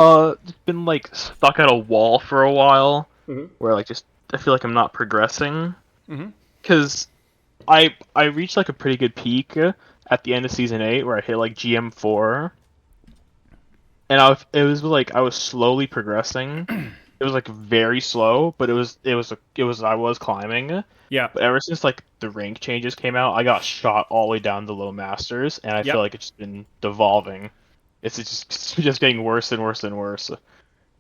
Just been like stuck at a wall for a while, Mm-hmm. where like just I feel like I'm not progressing, Mm-hmm. because I reached like a pretty good peak at the end of season 8 where I hit like GM4, and it was like I was slowly progressing. It was like very slow, but I was climbing. Yeah. But ever since like the rank changes came out, I got shot all the way down to low masters, and I feel Yep. like it's just been devolving. It's just getting worse and worse and worse.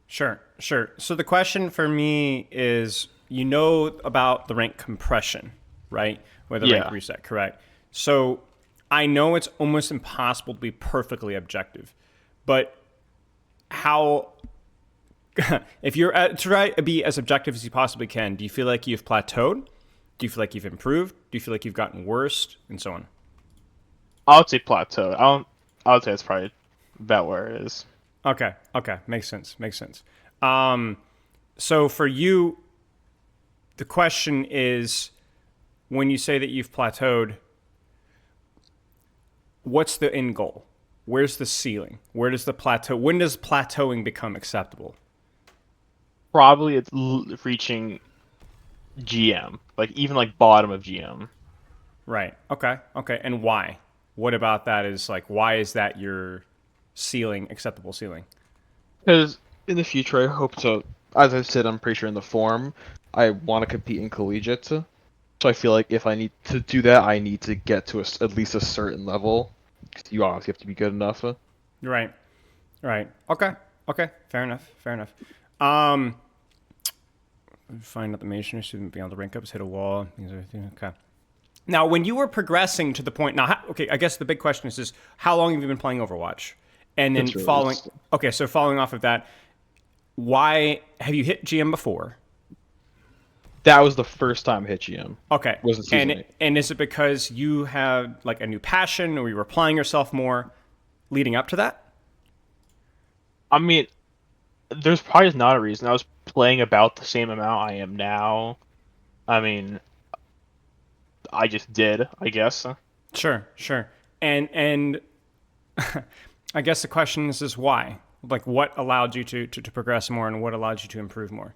Sure. Sure. So the question for me is, you know about the rank compression, right? Where the rank Yeah. reset, correct? So I know it's almost impossible to be perfectly objective, but how if you're try to be as objective as you possibly can, do you feel like you've plateaued? Do you feel like you've improved? Do you feel like you've gotten worse, and so on? I would say plateau. I would say it's probably about where it is. Okay, okay, makes sense, makes sense. Um, so for you, the question is, when you say that you've plateaued, what's the end goal? Where's the ceiling? Where does the plateau? When does plateauing become acceptable? Probably it's reaching GM, like even like bottom of GM. Right. Okay. Okay. And why? What about that is like, why is that your ceiling, acceptable ceiling? Because in the future, I hope to. As I said, I'm pretty sure in the forum, I want to compete in collegiate. So I feel like if I need to do that, I need to get to at least a certain level. 'Cause you obviously have to be good enough. Right. Right. Okay. Okay. Fair enough. Fair enough. Um, find out the masonry student beyond the rank ups, hit a wall. Things are okay. Now, when you were progressing to the point, now, okay, I guess the big question is how long have you been playing Overwatch? And then It's really following, okay, so following off of that, why have you hit GM before? that was the first time I hit GM. Okay, Was in season 8. and is it because you had like a new passion, or you were applying yourself more leading up to that? I mean, there's probably not a reason. I was playing about the same amount I am now. I mean, I just did, I guess. Sure, sure. And I guess the question is why? Like, what allowed you to progress more, and what allowed you to improve more?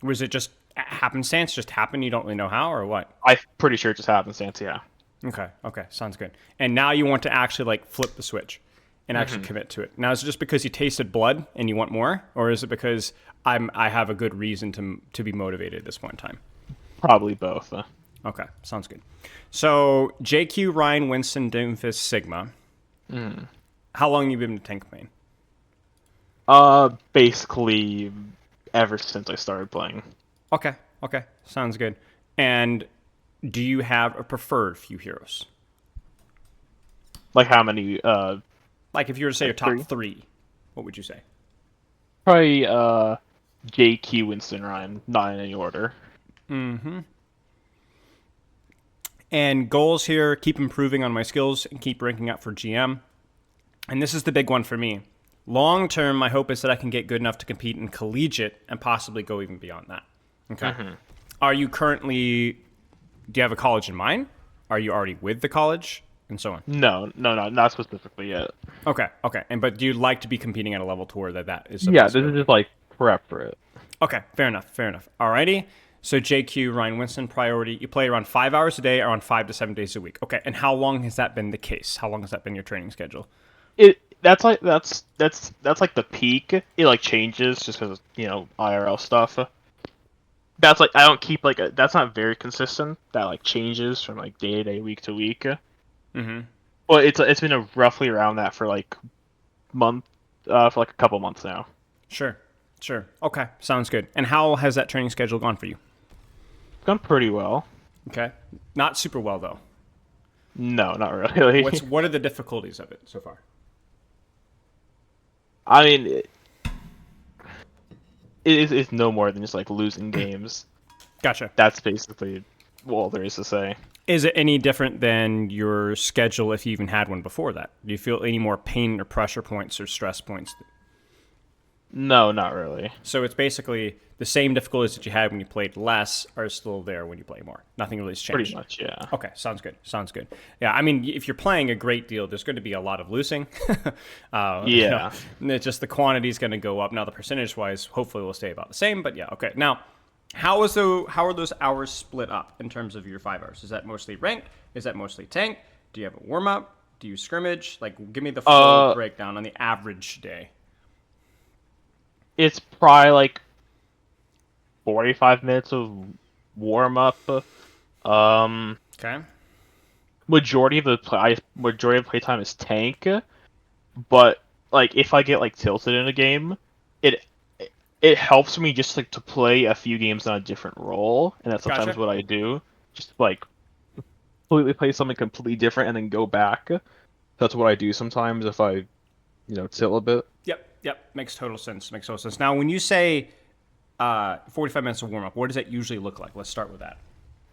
Was it just happenstance, just happened? You don't really know how, or what? I'm pretty sure it just happenstance, yeah. Okay, okay, sounds good. And now you want to actually like flip the switch and actually Hmm. commit to it. Now, is it just because you tasted blood and you want more, or is it because I have a good reason to be motivated at this point in time? Probably both. Okay, sounds good. So JQ, Ryan, Winston, Doomfist, Sigma. Mm. How long have you been in tank main? Basically, ever since I started playing. Okay, okay, sounds good. And do you have a preferred few heroes? Like how many? Like if you were to say your Like top three? three, what would you say? Probably JQ, Winston, Ryan, not in any order. And goals here, keep improving on my skills and keep ranking up for GM. And this is the big one for me. Long term, my hope is that I can get good enough to compete in collegiate and possibly go even beyond that. Okay. Hmm. Are you currently, do you have a college in mind? Are you already with the college? And so on. No, no, no, not specifically yet. Okay, okay. And but do you like to be competing at a level to where that is a Yeah, this is possibility? just like prep for it. Okay, fair enough, fair enough. Alrighty. So JQ, Ryan Winston, priority. You play around 5 hours a day, around 5 to 7 days a week. Okay, and how long has that been the case? How long has that been your training schedule? It that's like the peak. It like changes just because IRL stuff. That's like I don't keep like that's not very consistent. That like changes from like day to day, week to week. Mm-hmm. Well, it's been roughly around that for like month for like a couple months now. Sure, sure. Okay, sounds good. And how has that training schedule gone for you? It's gone pretty well. Okay, not super well though. No, not really. What are the difficulties of it so far? I mean, it's no more than just like losing games. Gotcha. That's basically all there is to say. Is it any different than your schedule if you even had one before that? Do you feel any more pain or pressure points or stress points? No, not really. So it's basically the same difficulties that you had when you played less are still there when you play more. Nothing really has Pretty changed. much, yeah. Okay, sounds good. Sounds good. Yeah, I mean, if you're playing a great deal, there's going to be a lot of losing. Yeah. It's just the quantity is going to go up. Now, the percentage wise, hopefully, will stay about the same. But yeah, okay. Now, how are those hours split up in terms of your 5 hours? Is that mostly ranked? Is that mostly tank? Do you have a warm up? Do you scrimmage? Like, give me the full Uh, breakdown on the average day. it's probably like 45 minutes of warm up. Um, Okay. majority of playtime is tank, but like if I get like tilted in a game, it it helps me just like to play a few games on a different role, and that's sometimes Gotcha. what I do. Just like completely play something completely different and then go back. That's what I do sometimes if I, tilt a bit. Yep. Yep. Makes total sense. Makes total sense. Now, when you say 45 minutes of warm up, what does that usually look like? Let's start with that.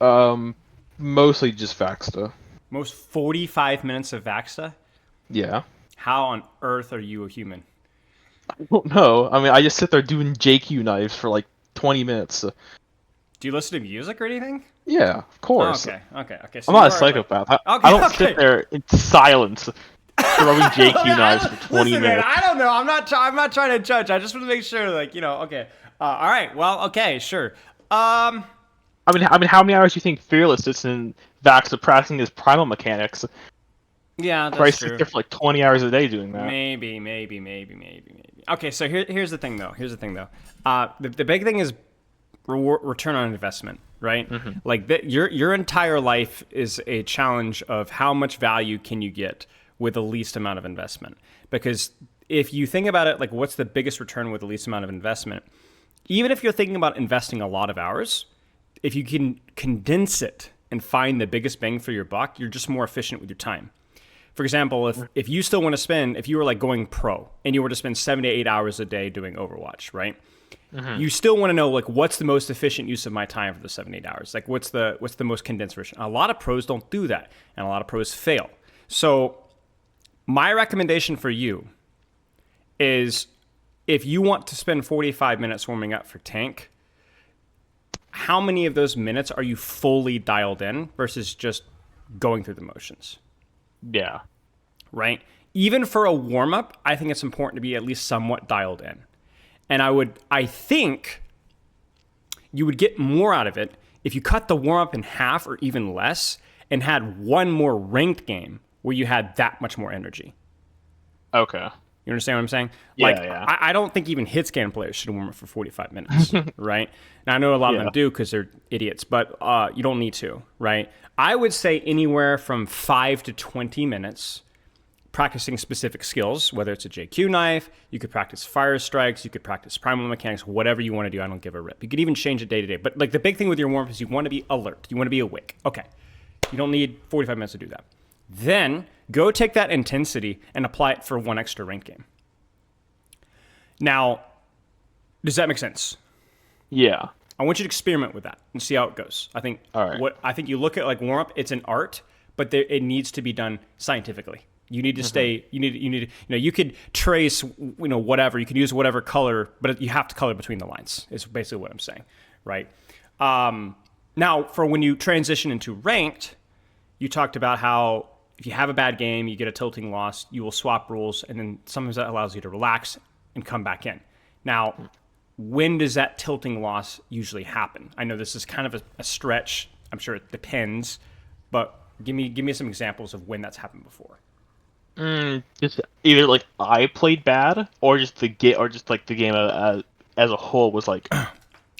Um, Mostly just Vaxta. Most 45 minutes of Vaxa? Yeah. How on earth are you a human? I don't know. I mean, I just sit there doing JQ knives for like 20 minutes. Do you listen to music or anything? Yeah, of Oh, course. okay. So I'm you not a are like, psychopath. I okay, don't okay. sit there in silence throwing JQ knives for 20 Listen, man, minutes. I don't know. I'm not trying to judge. I just want to make sure, like, okay. All right. Well, okay, sure. I mean, how many hours do you think Fearless sits in Vaxta practicing his primal mechanics? Yeah, Probably that's sits true. there for like 20 hours a day doing that. Maybe. Okay, so here's the thing, though. The big thing is return on investment, right? Like your entire life is a challenge of how much value can you get with the least amount of investment. Because if you think about it, like what's the biggest return with the least amount of investment? Even if you're thinking about investing a lot of hours, if you can condense it and find the biggest bang for your buck, you're just more efficient with your time. For example, if you still want to if you were like going pro and you were to spend 7 to 8 hours a day doing Overwatch, right? You still want to know like what's the most efficient use of my time for the 7 to 8 hours? Like what's the most condensed version? A lot of pros don't do that, and a lot of pros fail. So my recommendation for you is if you want to spend 45 minutes warming up for tank, how many of those minutes are you fully dialed in versus just going through the motions? Yeah. Right? Even for a warm up, I think it's important to be at least somewhat dialed in. And I think you would get more out of it if you cut the warm up in half or even less and had one more ranked game where you had that much more energy. Okay. You understand what I'm saying? Yeah, Like, yeah. I don't think even hitscan players should warm up for 45 minutes, right? Now, I know a lot of Yeah. them do because they're idiots, but you don't need to, right? I would say anywhere from 5 to 20 minutes practicing specific skills, whether it's a JQ knife, you could practice fire strikes, you could practice primal mechanics, whatever you want to do. I don't give a rip. You could even change it day to day. But like the big thing with your warm up is you want to be alert. You want to be awake. Okay. You don't need 45 minutes to do that. Then go take that intensity and apply it for one extra ranked game. Now, does that make sense? Yeah. I want you to experiment with that and see how it goes. I think All right. I think you look at like warm up, it's an art, but it needs to be done scientifically. You need to stay. You could trace. Whatever. You can use whatever color, but you have to color between the lines. Is basically what I'm saying, right? Now, for when you transition into ranked, you talked about how if you have a bad game, you get a tilting loss, you will swap rules, and then sometimes that allows you to relax and come back in. Now, when does that tilting loss usually happen? I know this is kind of a stretch. I'm sure it depends, but give me some examples of when that's happened before. Just either like I played bad, or just the game as a whole was like I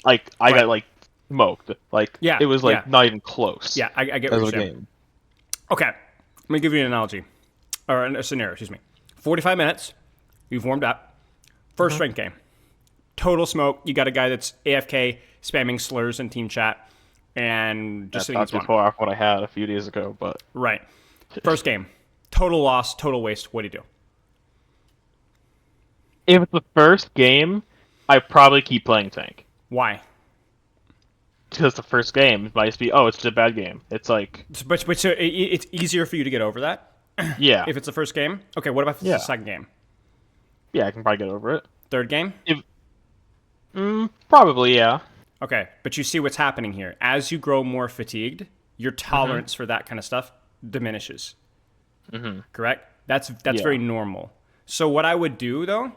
Right. got like smoked. Like Yeah, it was yeah. like not even close Yeah, I get as what a you're saying. game. Okay, let me give you an analogy, or a scenario, excuse me. 45 minutes, you've warmed up. First ranked game. Total smoke. You got a guy that's AFK, spamming slurs in team chat, and just That's sitting in not too spawn. far off what I had a few days ago, but Right. First game. Total loss, total waste. What do you do? if it's the first game, I probably keep playing tank Why? because the first game might just be it's just a bad game. It's like But so it's easier for you to get over that yeah, if it's the first game? Okay, what about if it's yeah, the second game? yeah. I can probably get over it. Third game? If, probably, yeah. Okay, but you see what's happening here. As you grow more fatigued, your Mm-hmm. tolerance for that kind of stuff diminishes. Mm-hmm. Correct? That's Yeah. very normal. So what I would do though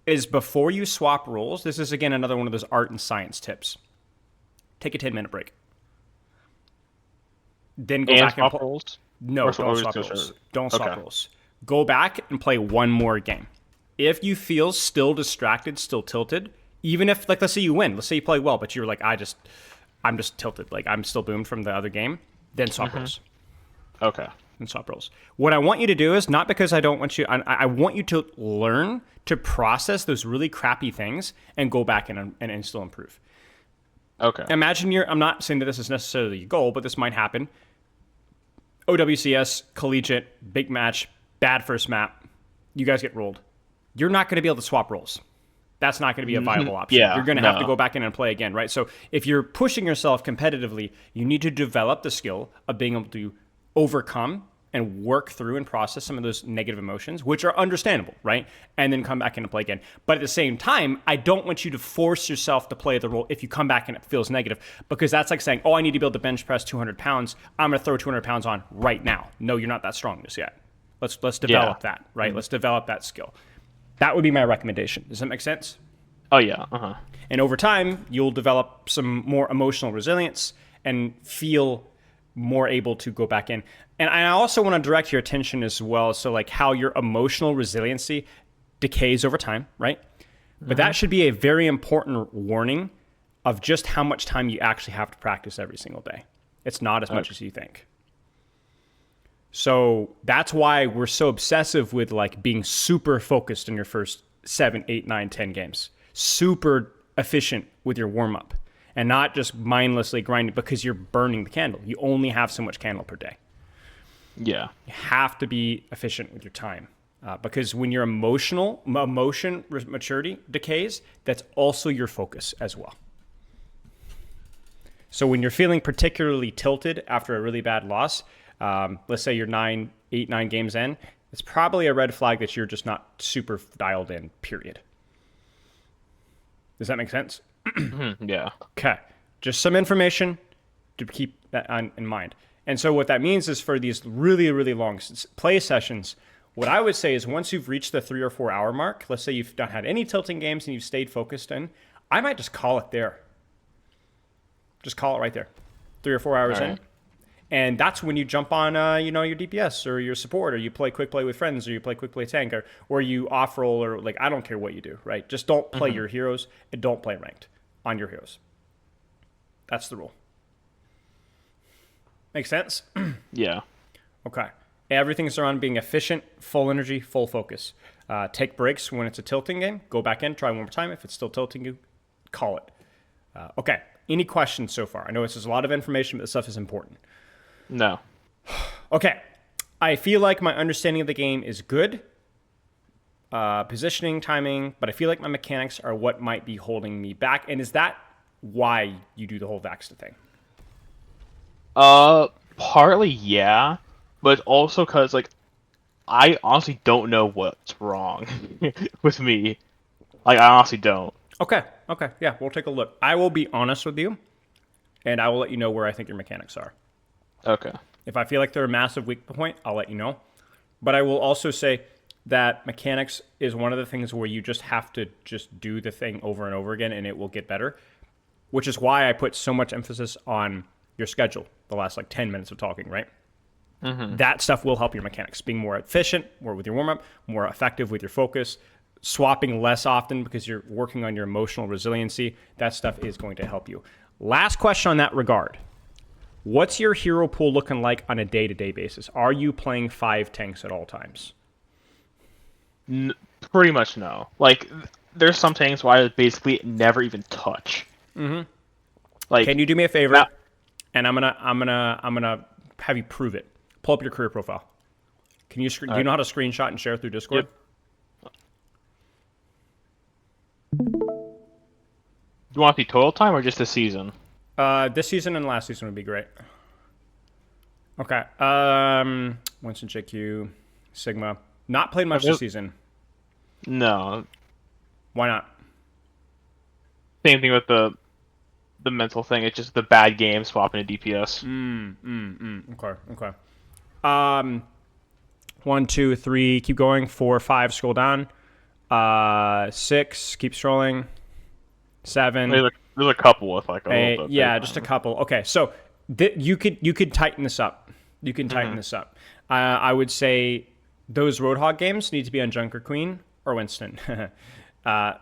is before you swap roles, this is again another one of those art and science tips. Take a 10-minute break. Then go And back and swap play. roles? No, Or don't just swap go roles. straight? Don't swap Okay. roles. Go back and play one more game. If you feel still distracted, still tilted, even if like let's say you win, let's say you play well, but you're like I'm just tilted, like I'm still boomed from the other game, then swap Mm-hmm. roles. Okay. And swap roles. What I want you to do is not because I don't want you, I want you to learn to process those really crappy things and go back and still improve. Okay. Imagine I'm not saying that this is necessarily a goal, but this might happen. OWCS, collegiate, big match, bad first map. You guys get rolled. You're not going to be able to swap roles. That's not going to be a viable option. You're Yeah, going to have to no. go back in and play again, right? So if you're pushing yourself competitively, you need to develop the skill of being able to overcome and work through and process some of those negative emotions, which are understandable, right? And then come back in and play again. But at the same time, I don't want you to force yourself to play the role if you come back and it feels negative, because that's like saying, oh, I need to be able to bench press 200 pounds. I'm going to throw 200 pounds on right now. No, you're not that strong just yet. Let's Yeah. develop that, right? Let's develop that skill. That would be my recommendation. Does that make sense? Oh, yeah. Uh-huh. And over time, you'll develop some more emotional resilience and feel more able to go back in. And I also want to direct your attention as well. So, like how your emotional resiliency decays over time, right? But that should be a very important warning of just how much time you actually have to practice every single day. It's not as much Okay. as you think. So that's why we're so obsessive with like being super focused in your first 7, 8, 9, 10 games. Super efficient with your warm up and not just mindlessly grinding because you're burning the candle. You only have so much candle per day. Yeah. You have to be efficient with your time because when your emotion maturity decays, that's also your focus as well. So when you're feeling particularly tilted after a really bad loss, let's say you're 8, 9 games in, it's probably a red flag that you're just not super dialed in, period. Does that make sense? Yeah. Okay. Just some information to keep that in mind. And so what that means is for these really, really long play sessions, what I would say is once you've reached the 3 or 4 hour mark, let's say you've not had any tilting games and you've stayed focused in, I might just call it there. Just call it right there. 3 or 4 hours All in. right. And that's when you jump on, your DPS or your support, or you play quick play with friends, or you play quick play tank, or you off roll, or like I don't care what you do, right? Just don't play your heroes and don't play ranked on your heroes. That's the rule. Make sense? Yeah. Okay. Everything's around being efficient, full energy, full focus. Take breaks when it's a tilting game. Go back in, try one more time. If it's still tilting you, call it. Okay. Any questions so far? I know this is a lot of information, but this stuff is important. No. Okay. I feel like my understanding of the game is good. Positioning, timing, but I feel like my mechanics are what might be holding me back. And is that why you do the whole Vaxta thing? Partly, yeah, but also because like I honestly don't know what's wrong with me. Like I honestly don't. Okay. Okay. Yeah, we'll take a look. I will be honest with you, and I will let you know where I think your mechanics are. Okay. If I feel like they're a massive weak point, I'll let you know. But I will also say that mechanics is one of the things where you just have to just do the thing over and over again and it will get better, which is why I put so much emphasis on your schedule the last like 10 minutes of talking, right? That stuff will help your mechanics, being more efficient, more with your warm-up, more effective with your focus, swapping less often because you're working on your emotional resiliency. That stuff is going to help you. Last question on that regard. What's your hero pool looking like on a day-to-day basis? Are you playing 5 tanks at all times? Pretty much no. Like there's some things where I basically never even touch. Like Can you do me a favor? now, And I'm gonna have you prove it. Pull up your career profile. Can you do you know how to screenshot and share through Discord? Yep. You want it to be total time or just a season? This season and last season would be great. Okay. Winston JQ, Sigma. Not played much this season. No. Why not? Same thing with the mental thing. It's just the bad game swapping to DPS. Okay. Um, 1, 2, 3. Keep going. 4, 5. Scroll down. 6. Keep scrolling. 7. There's a couple with like a little 8. bit Yeah, bigger. just a couple. Okay, so you could tighten this up. You can tighten this up. I would say those Roadhog games need to be on Junkerqueen or Winston.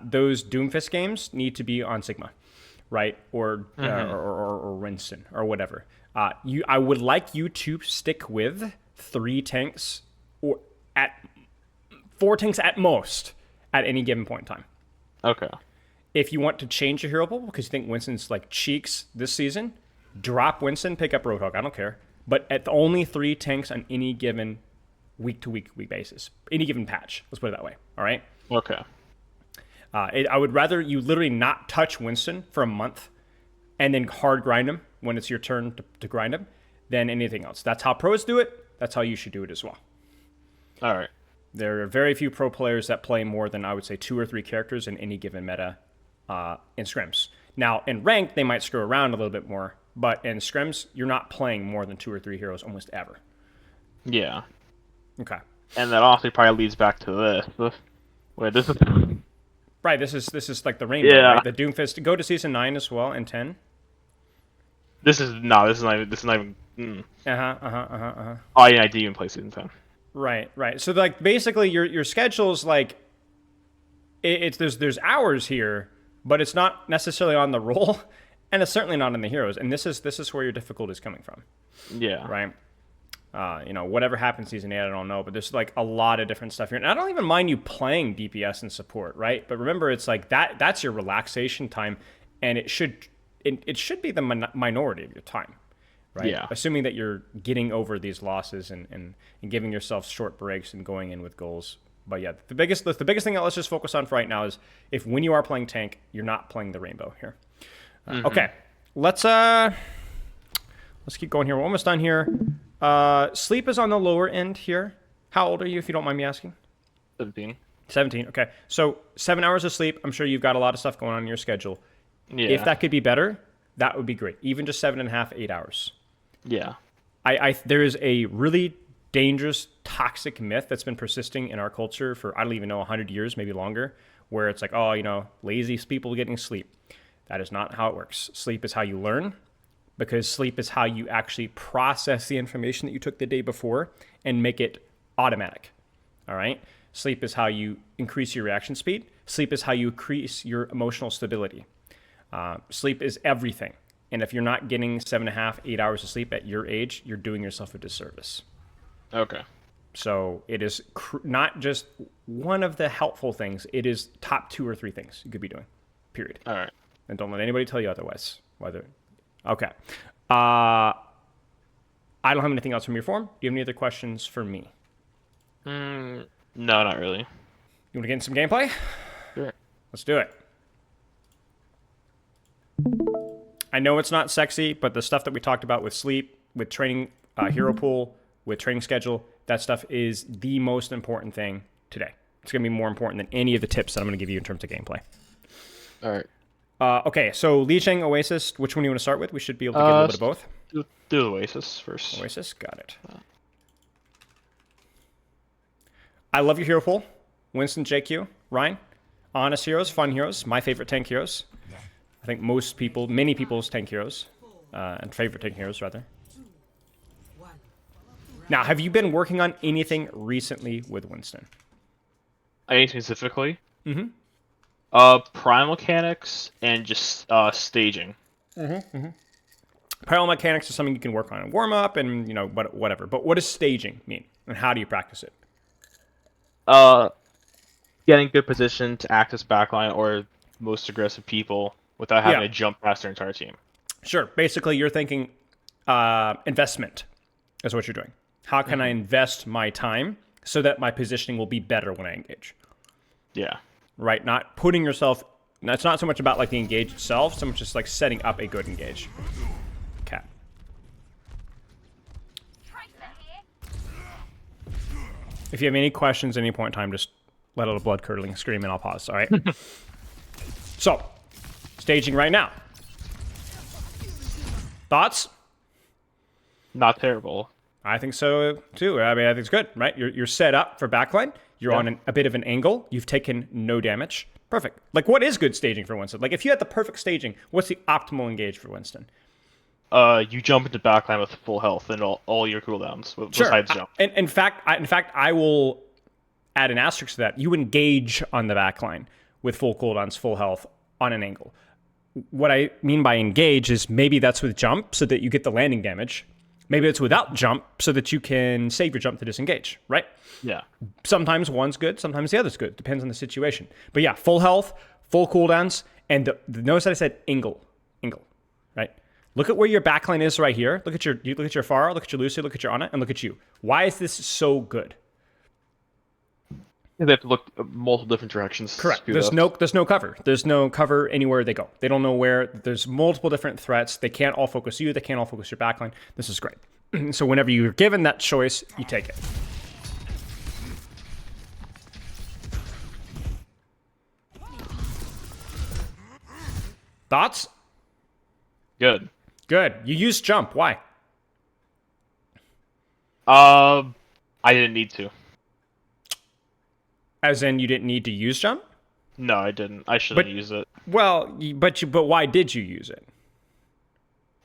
Those Doomfist games need to be on Sigma, right? Or Winston or whatever. I would like you to stick with 3 tanks or at 4 tanks at most at any given point in time. Okay. If you want to change your hero pool because you think Winston's like cheeks this season, drop Winston, pick up Roadhog. I don't care. But at only 3 tanks on any given week basis, any given patch. Let's put it that way. All right. Okay. I would rather you literally not touch Winston for a month and then hard grind him when it's your turn to grind him than anything else. That's how pros do it. That's how you should do it as well. All right. There are very few pro players that play more than, I would say, 2 or 3 characters in any given meta in scrims. Now, in ranked, they might screw around a little bit more, but in scrims, you're not playing more than 2 or 3 heroes almost ever. Yeah. Okay. And that honestly probably leads back to this. Wait, this is. Right, this is like the rainbow, Yeah. right? The Doomfist. Go to season 9 as well and 10. This is not even. Oh yeah, I didn't even play season 10. Right. So like basically your schedule's like it's there's hours here, but it's not necessarily on the roll, and it's certainly not on the heroes. And this is where your difficulty is coming from. Yeah. Right. Whatever happens season 8, I don't know, but there's like a lot of different stuff here. And I don't even mind you playing DPS and support, right? But remember, it's like that's your relaxation time, and it should be the minority of your time, right? Yeah. Assuming that you're getting over these losses and giving yourself short breaks and going in with goals. But yeah, the biggest thing that let's just focus on for right now is if when you are playing tank, you're not playing the rainbow here. Okay, let's keep going here. We're almost done here. Sleep is on the lower end here. How old are you, if you don't mind me asking? 17. 17. Okay, so 7 hours of sleep. I'm sure you've got a lot of stuff going on in your schedule. Yeah. If that could be better, that would be great. Even just 7.5, 8 hours. Yeah. There is a really dangerous, toxic myth that's been persisting in our culture for, I don't even know, 100 years, maybe longer, where it's like, lazy people getting sleep. That is not how it works. Sleep is how you learn, because sleep is how you actually process the information that you took the day before and make it automatic. All right? Sleep is how you increase your reaction speed. Sleep is how you increase your emotional stability. Sleep is everything. And if you're not getting 7.5, 8 hours of sleep at your age, you're doing yourself a disservice. Okay. So it is not just one of the helpful things. It is top 2 or 3 things you could be doing, period. All right. And don't let anybody tell you otherwise. Okay. I don't have anything else from your form. Do you have any other questions for me? No, not really. You want to get in some gameplay? Sure. Let's do it. I know it's not sexy, but the stuff that we talked about with sleep, with training hero pool, with training schedule, that stuff is the most important thing today. It's going to be more important than any of the tips that I'm going to give you in terms of gameplay. All right. Okay, so Lijiang, Oasis, which one do you want to start with? We should be able to get a little bit of both. Do Oasis first. Oasis, got it. I love your hero pool. Winston, JQ, Ryan. Honest heroes, fun heroes, my favorite tank heroes. I think many people's tank heroes, and favorite tank heroes, rather. Now, have you been working on anything recently with Winston? Anything specifically? Mm-hmm. Prime mechanics and just staging. Parallel mechanics is something you can work on in warm-up and, whatever. But what does staging mean, and how do you practice it? Getting good position to access backline or most aggressive people without having to jump past their entire team. Sure. Basically, you're thinking investment is what you're doing. How can I invest my time so that my positioning will be better when I engage? Yeah. Right? Not putting yourself... It's not so much about like the engage itself, so much just like setting up a good engage. Okay. If you have any questions at any point in time, just let out a blood-curdling scream and I'll pause, all right? So, staging right now. Thoughts? Not terrible. I think so too. I mean, I think it's good, right? You're set up for backline. You're on a bit of an angle. You've taken no damage. Perfect. Like, what is good staging for Winston? Like, if you had the perfect staging, what's the optimal engage for Winston? You jump into backline with full health and all your cooldowns Sure. besides jump. In fact, I will add an asterisk to that. You engage on the backline with full cooldowns, full health on an angle. What I mean by engage is maybe that's with jump so that you get the landing damage. Maybe it's without jump so that you can save your jump to disengage, right? Yeah. Sometimes one's good, sometimes the other's good. Depends on the situation. But yeah, full health, full cooldowns, and notice that I said angle, right? Look at where your backline is right here. Look at your Pharah, look at your Lucy, look at your Ana, and look at you. Why is this so good? They have to look multiple different directions. Correct. There's no cover. There's no cover anywhere they go. They don't know where. There's multiple different threats. They can't all focus you. They can't all focus your backline. This is great. So whenever you're given that choice, you take it. Thoughts? Good. Good. You used jump. Why? I didn't need to. As in, you didn't need to use jump? No, I didn't. I shouldn't use it. Well, but why did you use it?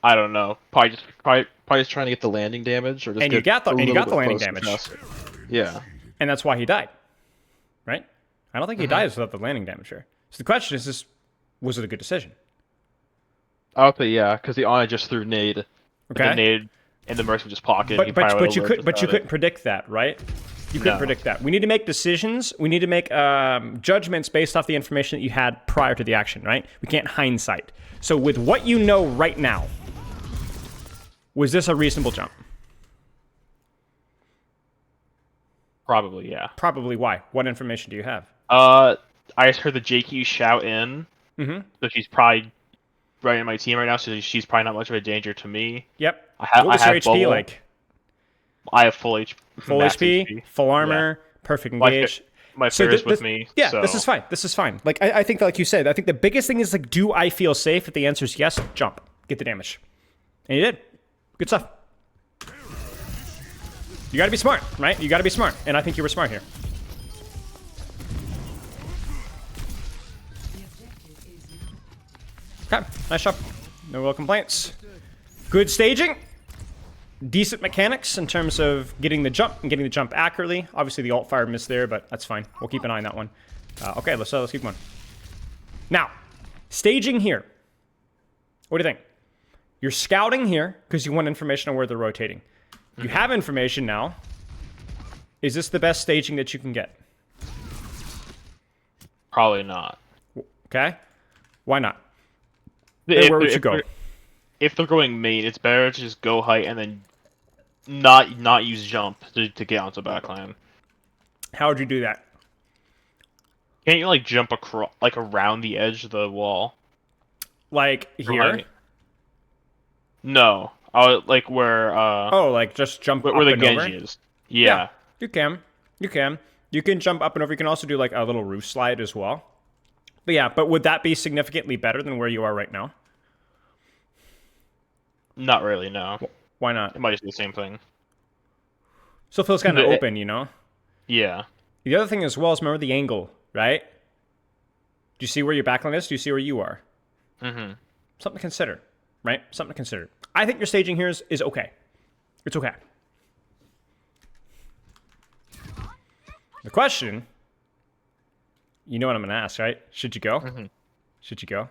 I don't know. Probably just trying to get the landing damage, or just You got the landing damage. Yeah. And that's why he died, right? I don't think he dies without the landing damage here. So the question is, was it a good decision? I would say yeah, because the Ana just threw nade. Okay. The nade in the Mercy just pocket. But you couldn't predict that, right? You couldn't predict that. We need to make decisions. We need to make judgments based off the information that you had prior to the action, right? We can't hindsight. So with what you know right now, was this a reasonable jump? Probably, yeah. Probably. Why? What information do you have? I just heard the JQ shout in. So she's probably right in my team right now, so she's probably not much of a danger to me. Yep. What was your HP like? I have full HP. Full HP, full armor, perfect engage. My Pharah's with me. Yeah, so. This is fine. This is fine. Like I think, like you said, I think the biggest thing is like, do I feel safe? If the answer is yes, jump, get the damage, and you did. Good stuff. You got to be smart, right? You got to be smart, and I think you were smart here. Okay, nice job. No real complaints. Good staging. Decent mechanics in terms of getting the jump and getting the jump accurately. Obviously, the alt fire missed there, but that's fine. We'll keep an eye on that one. Okay, let's keep going. Now, staging here. What do you think? You're scouting here because you want information on where they're rotating. You have information now. Is this the best staging that you can get? Probably not. Okay. Why not? Where would you go? If they're going main, it's better to just go height and then not use jump to get onto backline. How would you do that? Can't you like jump across, like around the edge of the wall? Like here? Right. No, I would, like where. Oh, like just jump where up the and Genji over? is. Yeah. You can. You can jump up and over. You can also do like a little roof slide as well. But yeah, but would that be significantly better than where you are right now? Not really, no. Why not? It might just be the same thing. Still feels kind of open, you know? Yeah. The other thing as well is remember the angle, right? Do you see where your backline is? Do you see where you are? Mm-hmm. Something to consider, right? Something to consider. I think your staging here is okay. It's okay. The question, you know what I'm going to ask, right? Should you go? Mm-hmm. Should you go?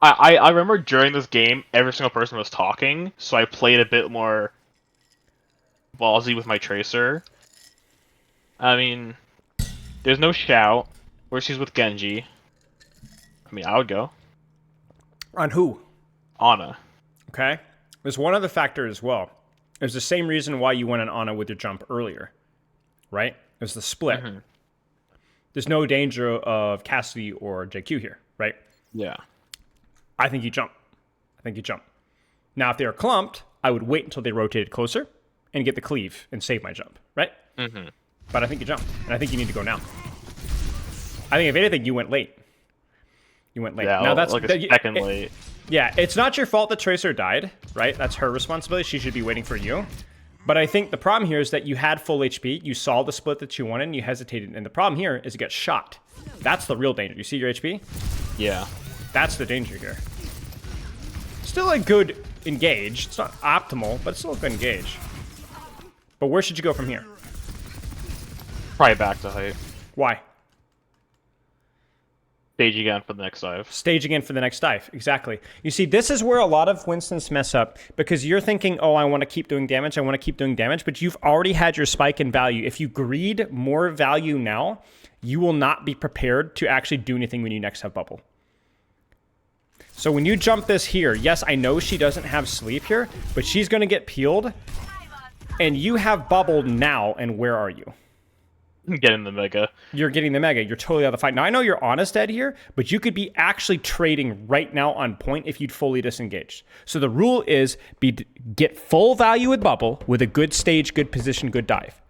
I remember during this game, every single person was talking, so I played a bit more ballsy with my Tracer. I mean, there's no shout. Where she's with Genji. I mean, I would go. On who? Ana. Okay. There's one other factor as well. It's the same reason why you went on Ana with your jump earlier, right? There's the split. Mm-hmm. There's no danger of Cassidy or JQ here, right? Yeah. I think you jump. Now, if they are clumped, I would wait until they rotated closer and get the cleave and save my jump, right? Mm-hmm. But I think you jump, and I think you need to go now. I think if anything, you went late. You went late. Yeah, Now that's like a second late. Yeah, it's not your fault that Tracer died, right? That's her responsibility. She should be waiting for you. But I think the problem here is that you had full HP, you saw the split that you wanted, and you hesitated. And the problem here is you get shot. That's the real danger. You see your HP? Yeah. That's the danger here. Still a good engage. It's not optimal, but it's still a good engage. But where should you go from here? Probably back to height. Why? Stage again for the next dive. Stage again for the next dive. Exactly. You see, this is where a lot of Winstons mess up because you're thinking, oh, I want to keep doing damage. I want to keep doing damage. But you've already had your spike in value. If you greed more value now, you will not be prepared to actually do anything when you next have bubble. So when you jump this here, yes, I know she doesn't have sleep here, but she's going to get peeled. And you have bubble now, and where are you? Getting the mega. You're getting the mega. You're totally out of the fight. Now, I know you're honest dead here, but you could be actually trading right now on point if you'd fully disengaged. So the rule is get full value with bubble, with a good stage, good position, good dive.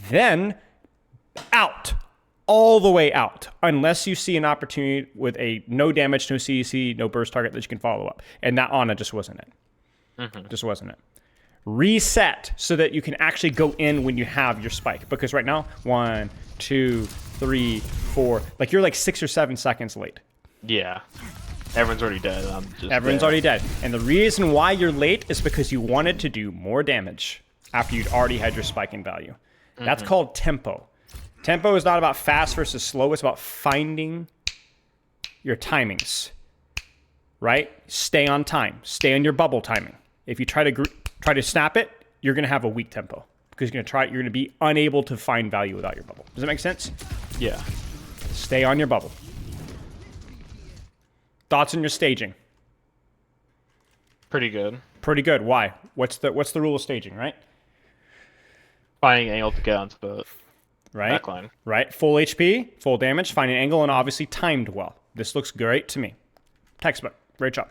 Then out. All the way out. Unless you see an opportunity with a no damage, no CEC, no burst target that you can follow up. And that Ana just wasn't it. Just wasn't it. Reset so that you can actually go in when you have your spike. Because right now, 1, 2, 3, 4, like you're like 6 or 7 seconds late. Yeah. Everyone's already dead. Everyone's already dead. And the reason why you're late is because you wanted to do more damage after you'd already had your spike in value. That's called tempo. Tempo is not about fast versus slow. It's about finding your timings. Right? Stay on time. Stay on your bubble timing. If you try to snap it, you're going to have a weak tempo because you're going to be unable to find value without your bubble. Does that make sense? Yeah. Stay on your bubble. Thoughts on your staging? Pretty good. Pretty good. Why? What's the rule of staging, right? Finding an angle to get onto the backline. Right. Full HP, full damage, find an angle, and obviously timed well. This looks great to me. Textbook. Great job.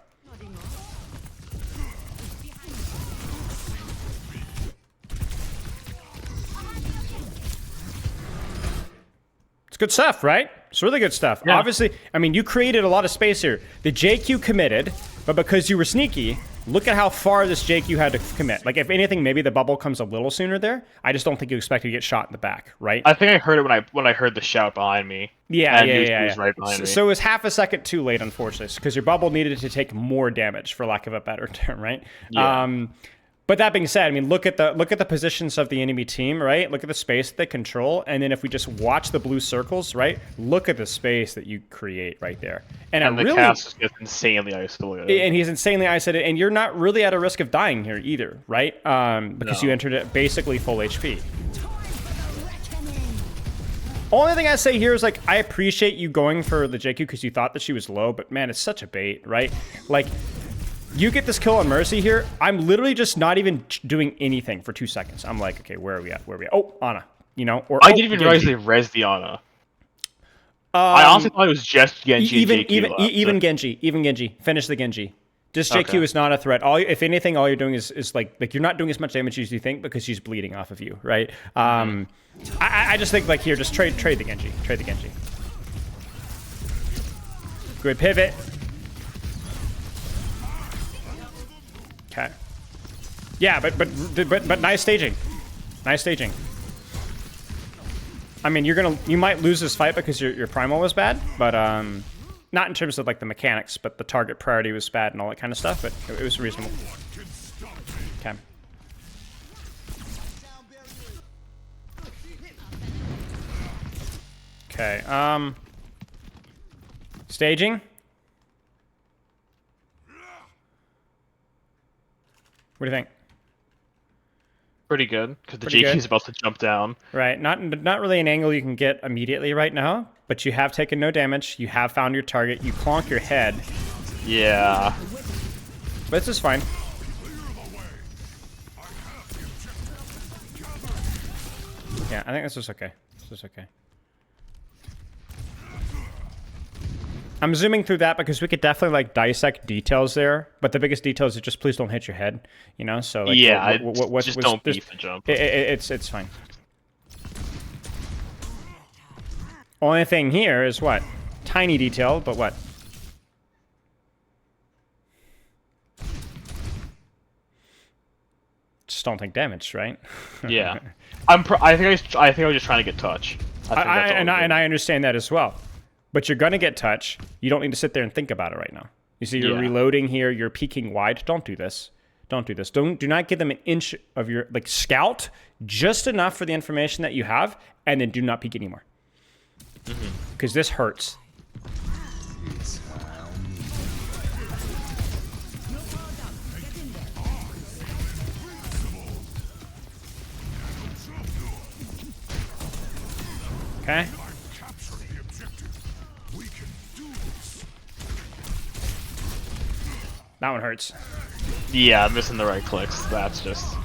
It's good stuff, right? It's really good stuff. Yeah. Obviously, I mean, you created a lot of space here. The JQ committed, but because you were sneaky, look at how far this JQ had to commit. Like, if anything, maybe the bubble comes a little sooner there. I just don't think you expected to get shot in the back, right? I think I heard it when I heard the shout behind me. Yeah. He was right behind me. So it was half a second too late, unfortunately, because your bubble needed to take more damage, for lack of a better term, right? Yeah. But that being said, I mean, look at the positions of the enemy team, right? Look at the space that they control, and then if we just watch the blue circles, right? Look at the space that you create right there. And the cast just gets insanely isolated. And he's insanely isolated, and you're not really at a risk of dying here either, right? Because you entered it basically full HP. Only thing I say here is, like, I appreciate you going for the JQ because you thought that she was low, but man, it's such a bait, right? Like, you get this kill on Mercy here. I'm literally just not even doing anything for 2 seconds. I'm like, okay, where are we at? Where are we at? Oh, Ana, you know? Or I didn't even realize they res the Ana. I honestly thought it was just Genji and JQ even Genji. Finish the Genji. This JQ is not a threat. If anything, all you're doing is like you're not doing as much damage as you think because she's bleeding off of you, right? I just think, like, here, just trade the Genji. Trade the Genji. Good pivot. Okay. Yeah, but nice staging. Nice staging. I mean, you might lose this fight because your primal was bad, but not in terms of, like, the mechanics, but the target priority was bad and all that kind of stuff, but it was reasonable. Okay. Okay, staging. What do you think? Pretty good, because the JQ is about to jump down. Right, not really an angle you can get immediately right now, but you have taken no damage. You have found your target. You clonk your head. Yeah. But this is fine. Yeah, I think this is okay. This is okay. I'm zooming through that because we could definitely, like, dissect details there, but the biggest details is just please don't hit your head, you know? So, like, yeah, just don't beat the jump. It's fine. Only thing here is what? Tiny detail, but what? Just don't take damage, right? Yeah. I think I was just trying to get touch. And I understand that as well. But you're gonna get touch. You don't need to sit there and think about it right now. You see, you're reloading here. You're peeking wide. Don't do this. Don't do this. Do not give them an inch of your scout, just enough for the information that you have, and then do not peek anymore. Because this hurts. Okay. That one hurts. Yeah, missing the right clicks. That's just...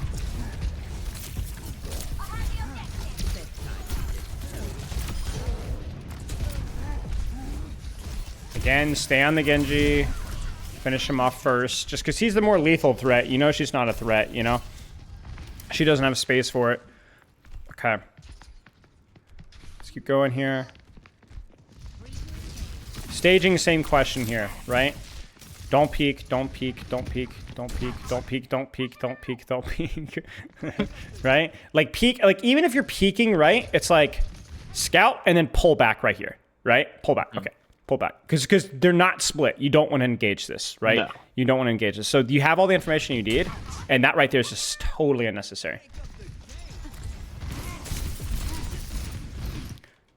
Again, stay on the Genji. Finish him off first. Just because he's the more lethal threat. You know she's not a threat, you know? She doesn't have space for it. Okay. Let's keep going here. Staging, same question here, right? Don't peek, don't peek, don't peek, don't peek, don't peek, don't peek, don't peek, don't peek. Right? Like peek, like even if you're peeking, right? It's like scout and then pull back right here, right? Pull back, okay. Pull back. Because they're not split. You don't want to engage this, right? No. You don't want to engage this. So you have all the information you need, and that right there is just totally unnecessary.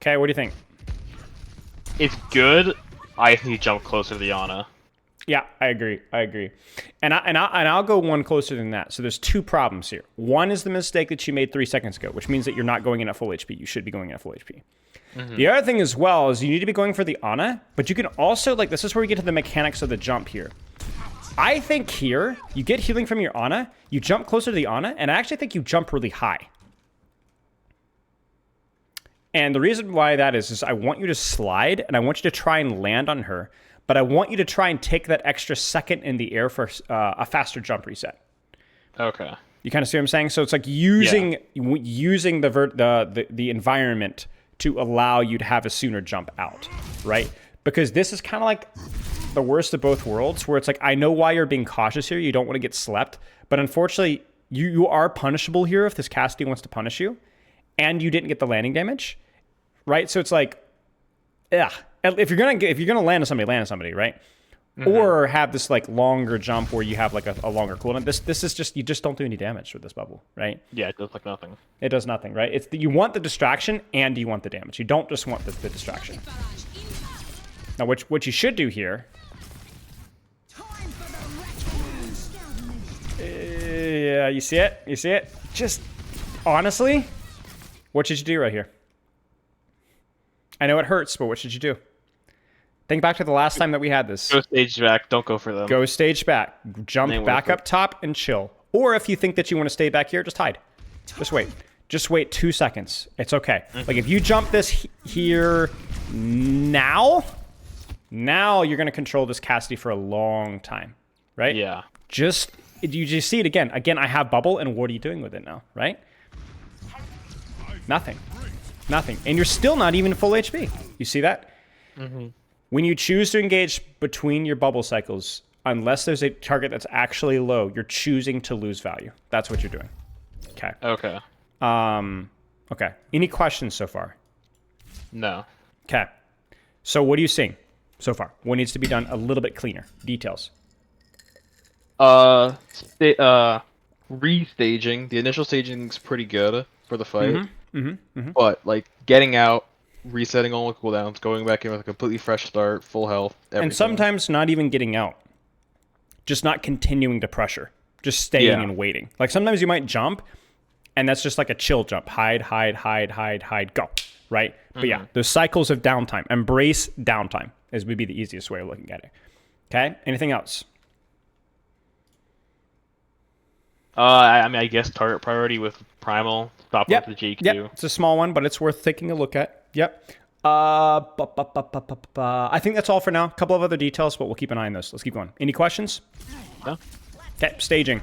Okay, what do you think? It's good. I think he jumped closer to the Ana. Yeah, I agree. I agree. And I'll go one closer than that. So there's two problems here. One is the mistake that you made 3 seconds ago, which means that you're not going in at full HP. You should be going in at full HP. The other thing as well is you need to be going for the Ana, but you can also, like, this is where we get to the mechanics of the jump here. I think here, you get healing from your Ana, you jump closer to the Ana, and I actually think you jump really high. And the reason why that is I want you to slide, and I want you to try and land on her, but I want you to try and take that extra second in the air for a faster jump reset. Okay. You kind of see what I'm saying? So it's like using the environment to allow you to have a sooner jump out, right? Because this is kind of like the worst of both worlds, where it's like, I know why you're being cautious here. You don't want to get slept, but unfortunately, you are punishable here if this Cassidy wants to punish you, and you didn't get the landing damage, right? So it's like, yeah. If you're gonna land on somebody, right? Or have this like longer jump where you have like a longer cooldown. This is just, you just don't do any damage with this bubble, right? Yeah, it does like nothing. It does nothing, right? It's you want the distraction and you want the damage. You don't just want the distraction. Now, what you should do here. Yeah, you see it? You see it? Just honestly, what should you do right here? I know it hurts, but what should you do? Think back to the last time that we had this. Go stage back. Don't go for them. Go stage back. Jump back up top and chill. Or if you think that you want to stay back here, just hide. Just wait. Just wait 2 seconds. It's okay. Like if you jump this here now you're going to control this Cassidy for a long time, right? Yeah. You just see it again. Again, I have bubble, and what are you doing with it now, right? Nothing. Nothing. And you're still not even full HP. You see that? When you choose to engage between your bubble cycles, unless there's a target that's actually low, you're choosing to lose value. That's what you're doing. Okay. Okay. Okay. Any questions so far? No. Okay. So what are you seeing so far? What needs to be done a little bit cleaner? Details. Restaging. The initial staging's pretty good for the fight. But like getting out, resetting all the cooldowns, going back in with a completely fresh start, full health, everything. And sometimes not even getting out. Just not continuing to pressure. Just staying and waiting. Like sometimes you might jump, and that's just like a chill jump. Hide, go. Right? But yeah, those cycles of downtime. Embrace downtime would be the easiest way of looking at it. Okay? Anything else? I mean, I guess target priority with Primal. Stop with the GQ. Yep. It's a small one, but it's worth taking a look at. Yep. I think that's all for now. A couple of other details, but we'll keep an eye on those. Let's keep going. Any questions? No. Okay, staging.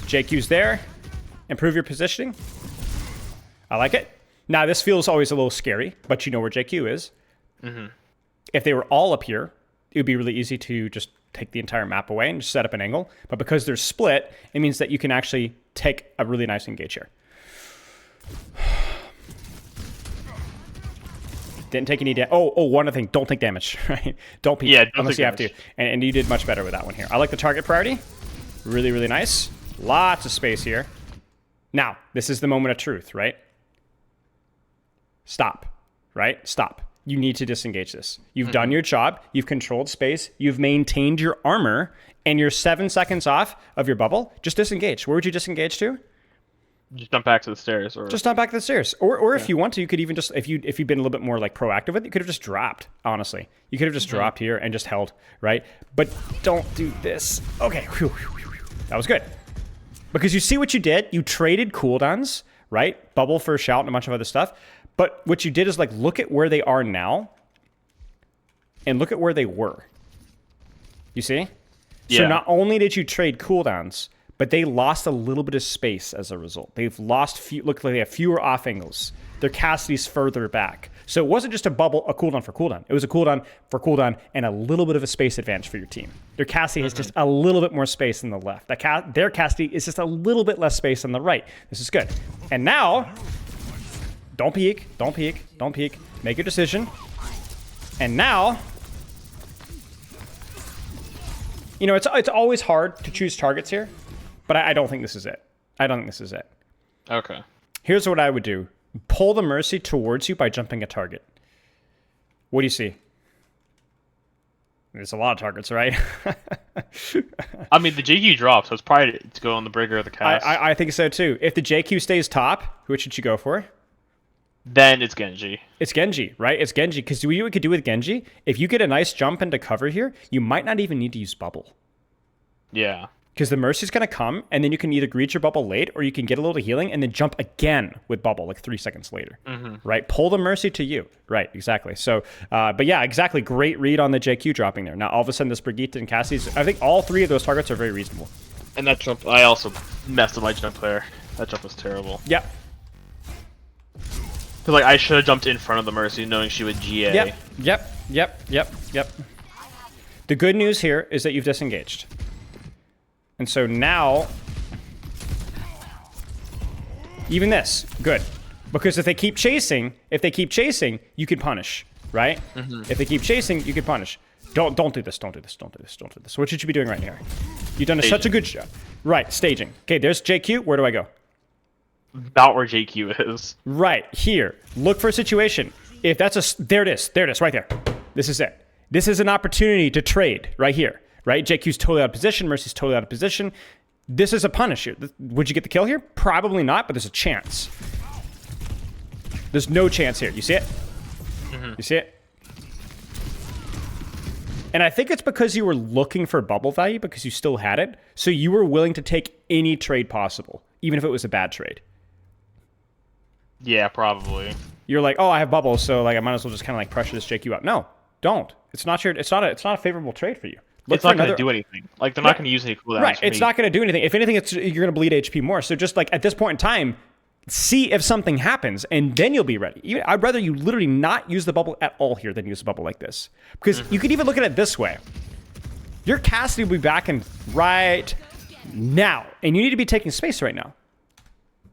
JQ's there. Improve your positioning. I like it. Now, this feels always a little scary, but you know where JQ is. If they were all up here, it would be really easy to just take the entire map away and just set up an angle. But because they're split, it means that you can actually take a really nice engage here. Didn't take any damage. Oh, one other thing. Don't take damage, right? Don't peek unless you have to. And you did much better with that one here. I like the target priority. Really, really nice. Lots of space here. Now, this is the moment of truth, right? Stop, right? Stop. You need to disengage this. You've done your job. You've controlled space. You've maintained your armor. And you're 7 seconds off of your bubble. Just disengage. Where would you disengage to? Just jump back to the stairs, or just jump back to the stairs, or if you want to, you could even just if you'd been a little bit more like proactive with it, you could have just dropped. Honestly, you could have just dropped here and just held, right? But don't do this. Okay, that was good because you see what you did. You traded cooldowns, right? Bubble for a shout and a bunch of other stuff. But what you did is like look at where they are now, and look at where they were. You see? Yeah. So not only did you trade cooldowns, but they lost a little bit of space as a result. They've lost look like they have fewer off angles. Their Cassidy's further back. So it wasn't just a bubble, a cooldown for cooldown. It was a cooldown for cooldown and a little bit of a space advantage for your team. Their Cassidy has just a little bit more space on the left. Their Cassidy is just a little bit less space on the right. This is good. And now, don't peek, don't peek, don't peek. Make your decision. And now, you know, it's always hard to choose targets here. But I don't think this is it. I don't think this is it. Okay. Here's what I would do. Pull the Mercy towards you by jumping a target. What do you see? There's a lot of targets, right? I mean, the JQ drops, so it's probably to go on the Brigger or the Cast. I think so, too. If the JQ stays top, which should you go for? Then it's Genji. It's Genji, right? It's Genji. Because what you could do with Genji, if you get a nice jump into cover here, you might not even need to use bubble. Yeah. Because the Mercy's going to come, and then you can either greet your bubble late, or you can get a little healing, and then jump again with bubble, like 3 seconds later. Right? Pull the Mercy to you. Right, exactly. So, but yeah, exactly. Great read on the JQ dropping there. Now, all of a sudden, this Brigitte and Cassie's, I think all three of those targets are very reasonable. And that jump, I also messed up my jump there. That jump was terrible. Yep. Because, like, I should have jumped in front of the Mercy, knowing she would GA. Yep. The good news here is that you've disengaged. And so now, even this, good. Because if they keep chasing, you can punish, right? If they keep chasing, you can punish. Don't do this. What should you be doing right here? You've done such a good job. Right, staging. Okay, there's JQ. Where do I go? About where JQ is. Right, here. Look for a situation. If that's there it is, right there. This is it. This is an opportunity to trade, right here. Right? JQ's totally out of position. Mercy's totally out of position. This is a punish here. Would you get the kill here? Probably not, but there's a chance. There's no chance here. You see it? You see it? And I think it's because you were looking for bubble value because you still had it. So you were willing to take any trade possible, even if it was a bad trade. Yeah, probably. You're like, oh, I have bubbles, so like I might as well just kind of like pressure this JQ out. No, don't. It's not a favorable trade for you. It's not going to do anything. Like, they're not going to use any cooldowns. Right, it's not going to do anything. If anything, you're going to bleed HP more. So just, like, at this point in time, see if something happens, and then you'll be ready. I'd rather you literally not use the bubble at all here than use a bubble like this. Because you could even look at it this way. Your Cassidy will be back in right now, and you need to be taking space right now.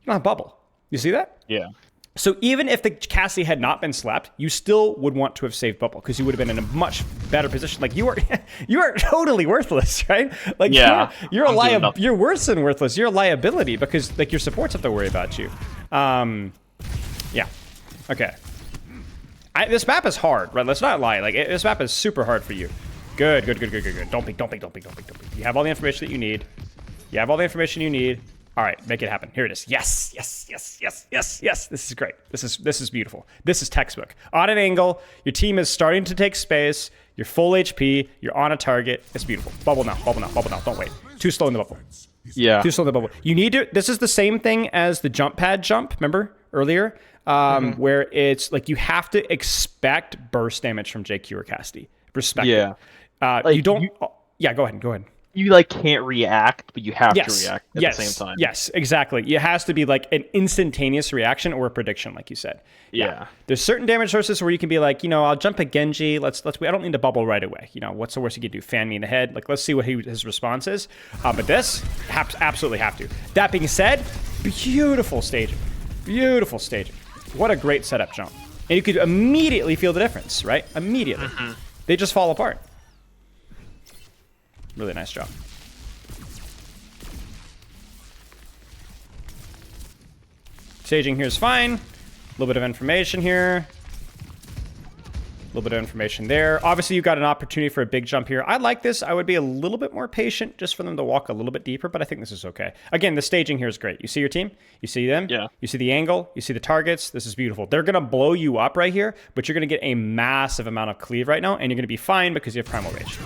You don't have bubble. You see that? Yeah. So even if the Cassidy had not been slapped, you still would want to have saved bubble because you would have been in a much better position. Like you are totally worthless, right? Like yeah, you're worse than worthless. You're a liability because like your supports have to worry about you. Yeah. Okay. This map is hard, right? Let's not lie. Like this map is super hard for you. Good. Don't peek. You have all the information that you need. All right, make it happen. Here it is. Yes. This is great. This is beautiful. This is textbook. On an angle, your team is starting to take space. You're full HP. You're on a target. It's beautiful. Bubble now. Don't wait. Too slow in the bubble. Yeah. Too slow in the bubble. You need to. This is the same thing as the jump pad jump. Remember earlier, where it's like you have to expect burst damage from JQ or Cassidy. Respect. Yeah. You don't. Yeah. Go ahead. you like can't react, but you have to Yes. react at the same Yes. time. Yes. Exactly. It has to be like an instantaneous reaction or a prediction, like you said. Yeah. There's certain damage sources where you can be like, I'll jump a Genji. I don't need to bubble right away. What's the worst you can do? Fan me in the head. Like, let's see what his response is. But this, absolutely have to. That being said, beautiful staging. Beautiful staging. What a great setup jump. And you could immediately feel the difference, right? Immediately. They just fall apart. Really nice job. Staging here is fine. A little bit of information here. A little bit of information there. Obviously, you got an opportunity for a big jump here. I like this. I would be a little bit more patient just for them to walk a little bit deeper, but I think this is okay. Again, the staging here is great. You see your team? You see them? Yeah. You see the angle? You see the targets? This is beautiful. They're going to blow you up right here, but you're going to get a massive amount of cleave right now, and you're going to be fine because you have Primal Rage.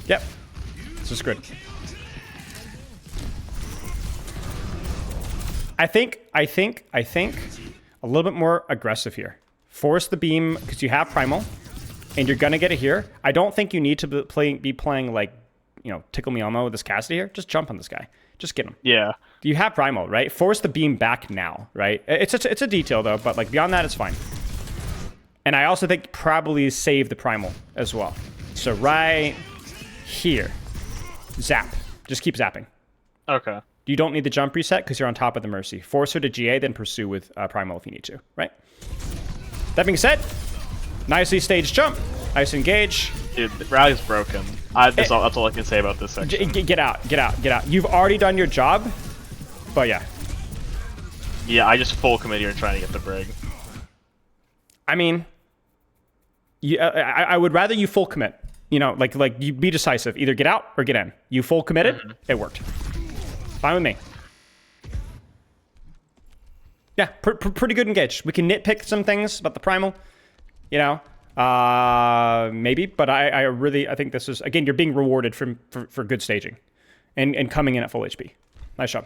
Yep. This is good. I think a little bit more aggressive here. Force the beam because you have Primal, and you're gonna get it here. I don't think you need to be playing like, Tickle Me Elmo with this Cassidy here. Just jump on this guy. Just get him. Yeah. You have Primal, right? Force the beam back now, right? It's a detail though, but like beyond that, it's fine. And I also think probably save the Primal as well. So right here, zap. Just keep zapping. Okay. You don't need the jump reset because you're on top of the Mercy. Force her to GA, then pursue with Primal if you need to, right? That being said, nicely staged jump. Nice engage. Dude, the rally's broken. That's all I can say about this section. Get out. You've already done your job, but yeah. Yeah, I just full commit here and trying to get the brig. I mean, I would rather you full commit. Like you be decisive. Either get out or get in. You full committed, It worked. Fine with me. Yeah, pretty good engage. We can nitpick some things about the Primal, maybe, but I think this is, again, you're being rewarded for good staging and coming in at full HP. Nice job.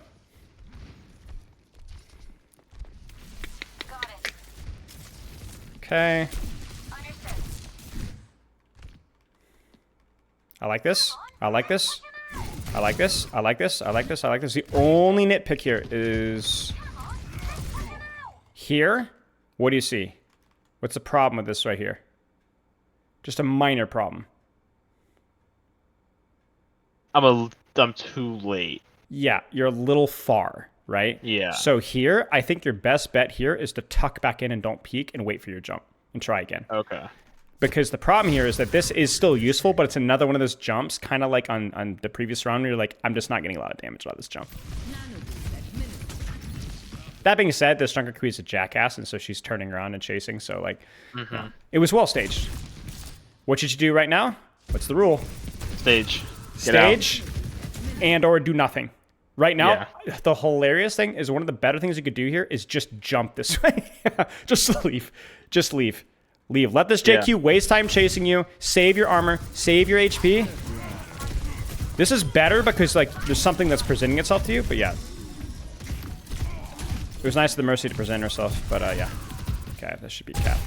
Okay. I like this. I like this. I like this. I like this. I like this. I like this. The only nitpick here is here. What do you see? What's the problem with this right here? Just a minor problem. I'm too late. Yeah, you're a little far, right? Yeah. So here, I think your best bet here is to tuck back in and don't peek and wait for your jump and try again. Okay. Because the problem here is that this is still useful, but it's another one of those jumps, kind of like on the previous round where you're like, I'm just not getting a lot of damage out of this jump. That being said, this Junkerqueen is a jackass, and so she's turning around and chasing, so like, it was well staged. What should you do right now? What's the rule? Stage. Stage and or do nothing. Right now, the hilarious thing is one of the better things you could do here is just jump this way. Just leave. Just leave. Leave. Let this JQ waste time chasing you. Save your armor. Save your HP. This is better because like there's something that's presenting itself to you, but yeah. It was nice of the Mercy to present herself, but yeah. Okay, this should be cap.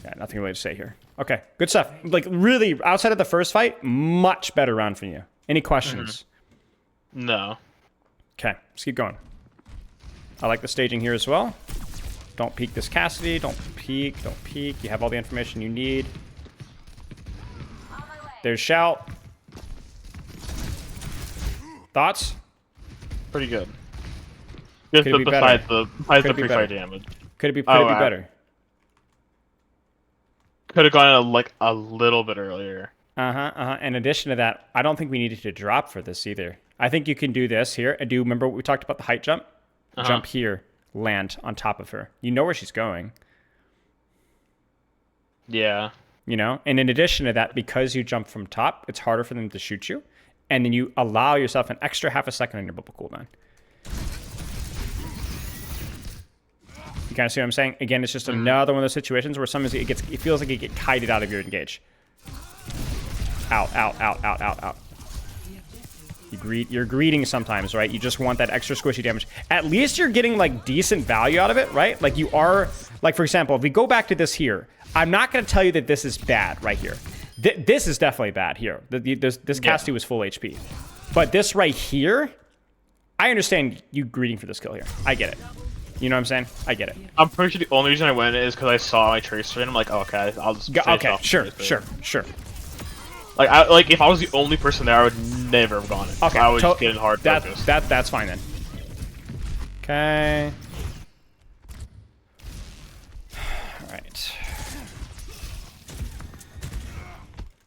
Yeah, nothing really to say here. Okay, good stuff. Like really, outside of the first fight, much better round for you. Any questions? No. Okay, let's keep going. I like the staging here as well. Don't peek this Cassidy. Don't peek. Don't peek. You have all the information you need. There's Shout. Thoughts? Pretty good. Just Could it be besides better? the pre-fight damage. Could it be better? Could have gone a little bit earlier. In addition to that, I don't think we needed to drop for this either. I think you can do this here. And remember what we talked about the height jump? Jump here. Land on top of her. You know where she's going. Yeah. And in addition to that, because you jump from top, it's harder for them to shoot you. And then you allow yourself an extra half a second on your bubble cooldown. You kind of see what I'm saying? Again, it's just another one of those situations where sometimes it feels like you get kited out of your engage. Out. You're greeting sometimes, right? You just want that extra squishy damage. At least you're getting like decent value out of it, right? Like you are, like for example, if we go back to this here, I'm not going to tell you that this is bad right here. This is definitely bad here. This Cassidy was full HP. But this right here, I understand you greeting for this kill here. I get it. You know what I'm saying? I get it. I'm pretty sure the only reason I went is because I saw my tracer and I'm like, okay, I'll just finish off sure. Like, if I was the only person there, I would never have gone it. Okay, I was just getting hard focused. That's fine then. Okay. All right.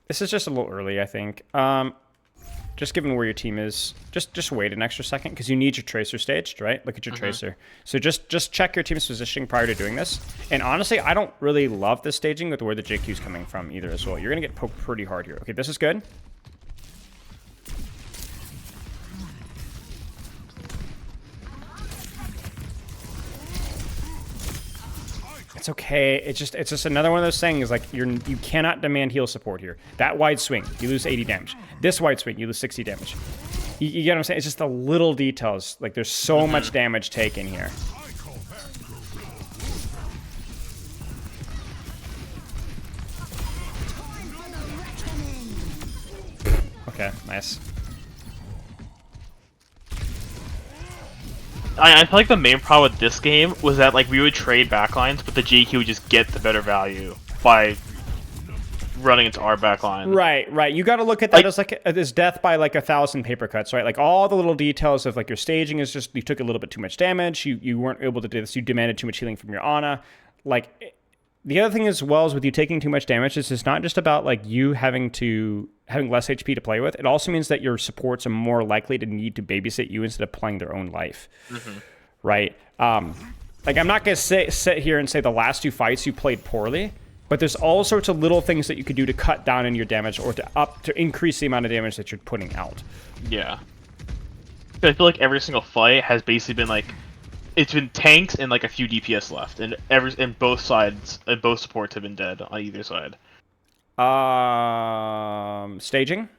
This is just a little early, I think. Just given where your team is, just wait an extra second because you need your tracer staged, right? Look at your tracer. So just check your team's positioning prior to doing this. And honestly, I don't really love this staging with where the JQ is coming from either as well. You're gonna get poked pretty hard here. Okay, this is good. It's okay. It's just another one of those things. Like you cannot demand heal support here. That wide swing, you lose 80 damage. This wide swing, you lose 60 damage. You get what I'm saying? It's just the little details. Like there's so much damage taken here. Okay, nice. I feel like the main problem with this game was that like we would trade backlines, but the JQ would just get the better value by running into our backline. Right. You got to look at that as like as death by like 1,000 paper cuts, right? Like all the little details of like your staging is just you took a little bit too much damage. You weren't able to do this. You demanded too much healing from your Ana. Like the other thing as well is with you taking too much damage, it's not just about like you having less HP to play with. It also means that your supports are more likely to need to babysit you instead of playing their own life, right? Like I'm not gonna sit here and say the last 2 fights you played poorly, but there's all sorts of little things that you could do to cut down on your damage or to increase the amount of damage that you're putting out. Yeah, I feel like every single fight has basically been like. It's been tanks and like a few DPS left, and both sides and both supports have been dead on either side. Staging.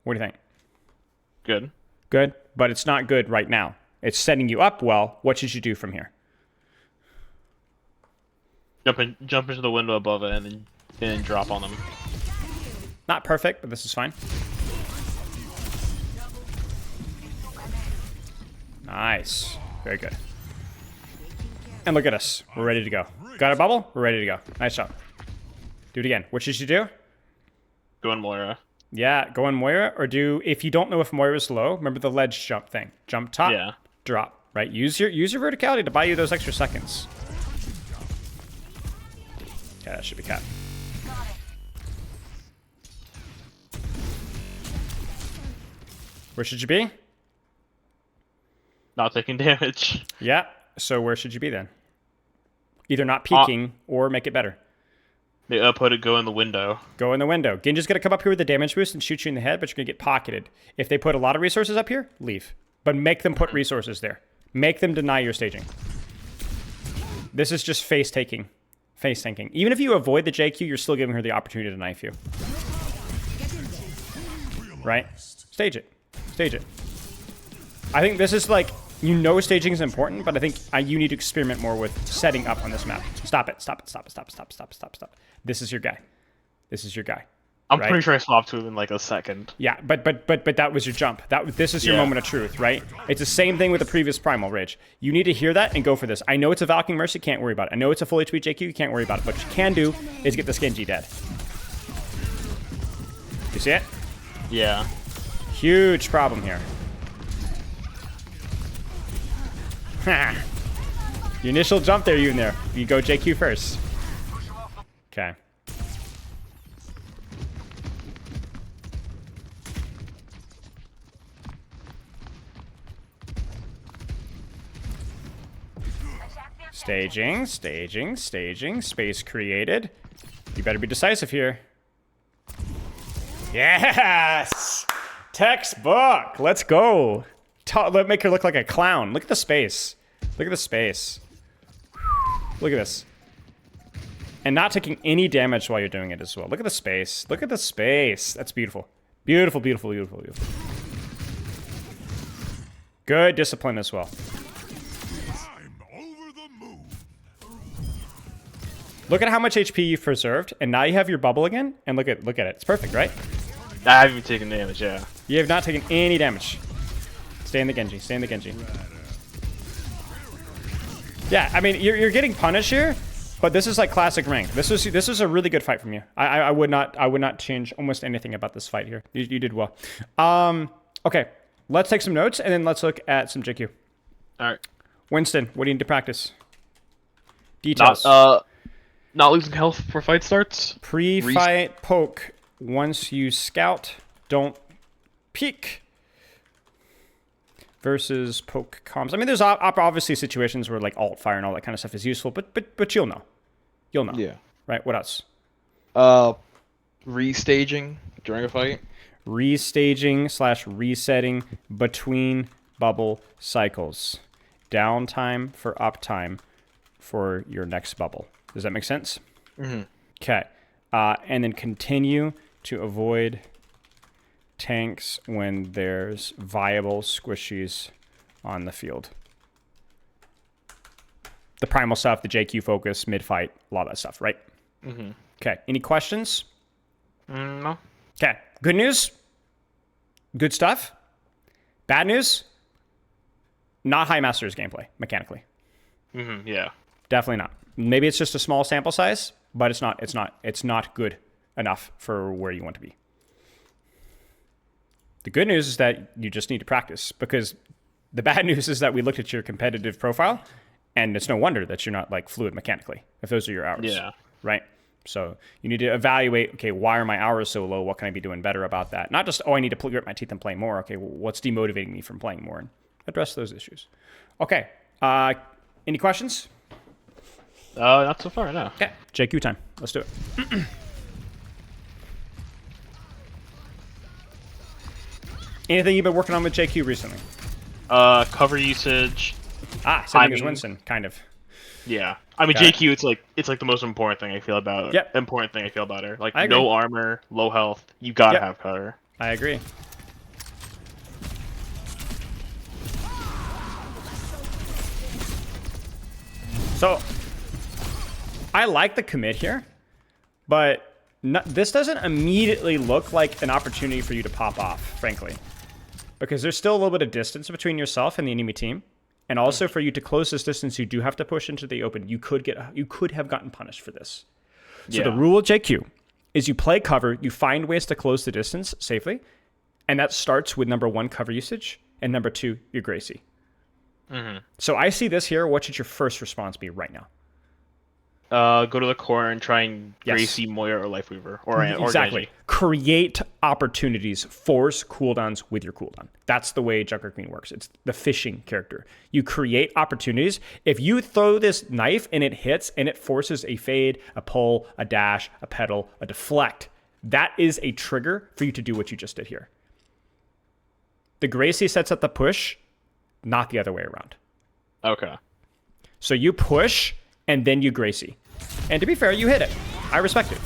What do you think? Good, but it's not good right now. It's setting you up well. What should you do from here? Jump into the window above it and then drop on them. Not perfect, but this is fine. Nice. Very good. And look at us. We're ready to go. Got a bubble? We're ready to go. Nice job. Do it again. What should you do? Go in Moira. Yeah, go in Moira, or if you don't know if Moira's low, remember the ledge jump thing. Jump top, drop, right? Use your verticality to buy you those extra seconds. Yeah, that should be cap. Where should you be? Not taking damage. Yeah, so where should you be then? Either not peeking or make it better. Go in the window. Go in the window. Genji's going to come up here with a damage boost and shoot you in the head, but you're going to get pocketed. If they put a lot of resources up here, leave. But make them put resources there. Make them deny your staging. This is just face tanking. Even if you avoid the JQ, you're still giving her the opportunity to knife you. Right? Stage it. I think this is like, staging is important, but I think you need to experiment more with setting up on this map. Stop it. This is your guy. I'm pretty sure I swapped to him in like a second. Yeah, but that was your jump. This is your moment of truth, right? It's the same thing with the previous Primal Rage. You need to hear that and go for this. I know it's a Valkyrie Mercy, can't worry about it. I know it's a full HP JQ, you can't worry about it. What you can do is get this Genji dead. You see it? Yeah. Huge problem here. Ha! The initial jump there, you in there. You go JQ first. Okay. Staging. Space created. You better be decisive here. Yes! Textbook! Let's go. Make her look like a clown. Look at the space. Look at this. And not taking any damage while you're doing it as well. Look at the space. That's beautiful. Beautiful. Good discipline as well. Look at how much HP you've preserved, and now you have your bubble again. And look at it. It's perfect, right? I haven't even taken damage. Yeah. You have not taken any damage. Stay in the Genji. Stay in the Genji. Yeah, I mean, you're getting punished here, but this is like classic rank. This is a really good fight from you. I would not change almost anything about this fight here. You did well. Okay, let's take some notes and then let's look at some JQ. All right. Winston, what do you need to practice? Details. Not losing health before fight starts. Pre-fight poke. Once you scout, don't peek. Versus poke comms. I mean, there's obviously situations where like alt fire and all that kind of stuff is useful, but you'll know. You'll know. Yeah. Right? What else? Restaging during a fight. Restaging / resetting between bubble cycles. Downtime for uptime for your next bubble. Does that make sense? Mm-hmm. Okay. And then continue to avoid tanks when there's viable squishies on the field. The primal stuff, the JQ focus, mid-fight, a lot of that stuff, right? Mm-hmm. Okay. Any questions? No. Okay. Good news. Good stuff. Bad news. Not high masters gameplay mechanically. Mm-hmm. Yeah. Definitely not. Maybe it's just a small sample size, but it's not good enough for where you want to be. The good news is that you just need to practice, because the bad news is that we looked at your competitive profile and it's no wonder that you're not like fluid mechanically if those are your hours. Yeah. Right? So you need to evaluate, okay, why are my hours so low? What can I be doing better about that? Not just, I need to grit my teeth and play more. Okay, well, what's demotivating me from playing more? And address those issues. Okay. Any questions? Not so far, no. Okay. JQ time. Let's do it. Anything you've been working on with JQ recently? Cover usage. Same thing as Winston, kind of. Yeah. I mean, Okay. JQ, it's like the most important thing I feel about Yep. important thing I feel about her. Like, I agree. no armor, low health. You gotta Yep. have cover. I agree. So, I like the commit here, but this doesn't immediately look like an opportunity for you to pop off, frankly. Because there's still a little bit of distance between yourself and the enemy team. And also for you to close this distance, you do have to push into the open. You could have gotten punished for this. So the rule of JQ is you play cover, you find ways to close the distance safely, and that starts with number 1, cover usage, and number 2, your Gracie. Mm-hmm. So I see this here. What should your first response be right now? Go to the corner and try and Gracie, Moira, or Lifeweaver. Or Exactly. Genji. Create opportunities. Force cooldowns with your cooldown. That's the way Junkerqueen works. It's the fishing character. You create opportunities. If you throw this knife and it hits and it forces a fade, a pull, a dash, a pedal, a deflect, that is a trigger for you to do what you just did here. The Gracie sets up the push, not the other way around. Okay. So you push and then you Gracie. And to be fair, you hit it. I respect it.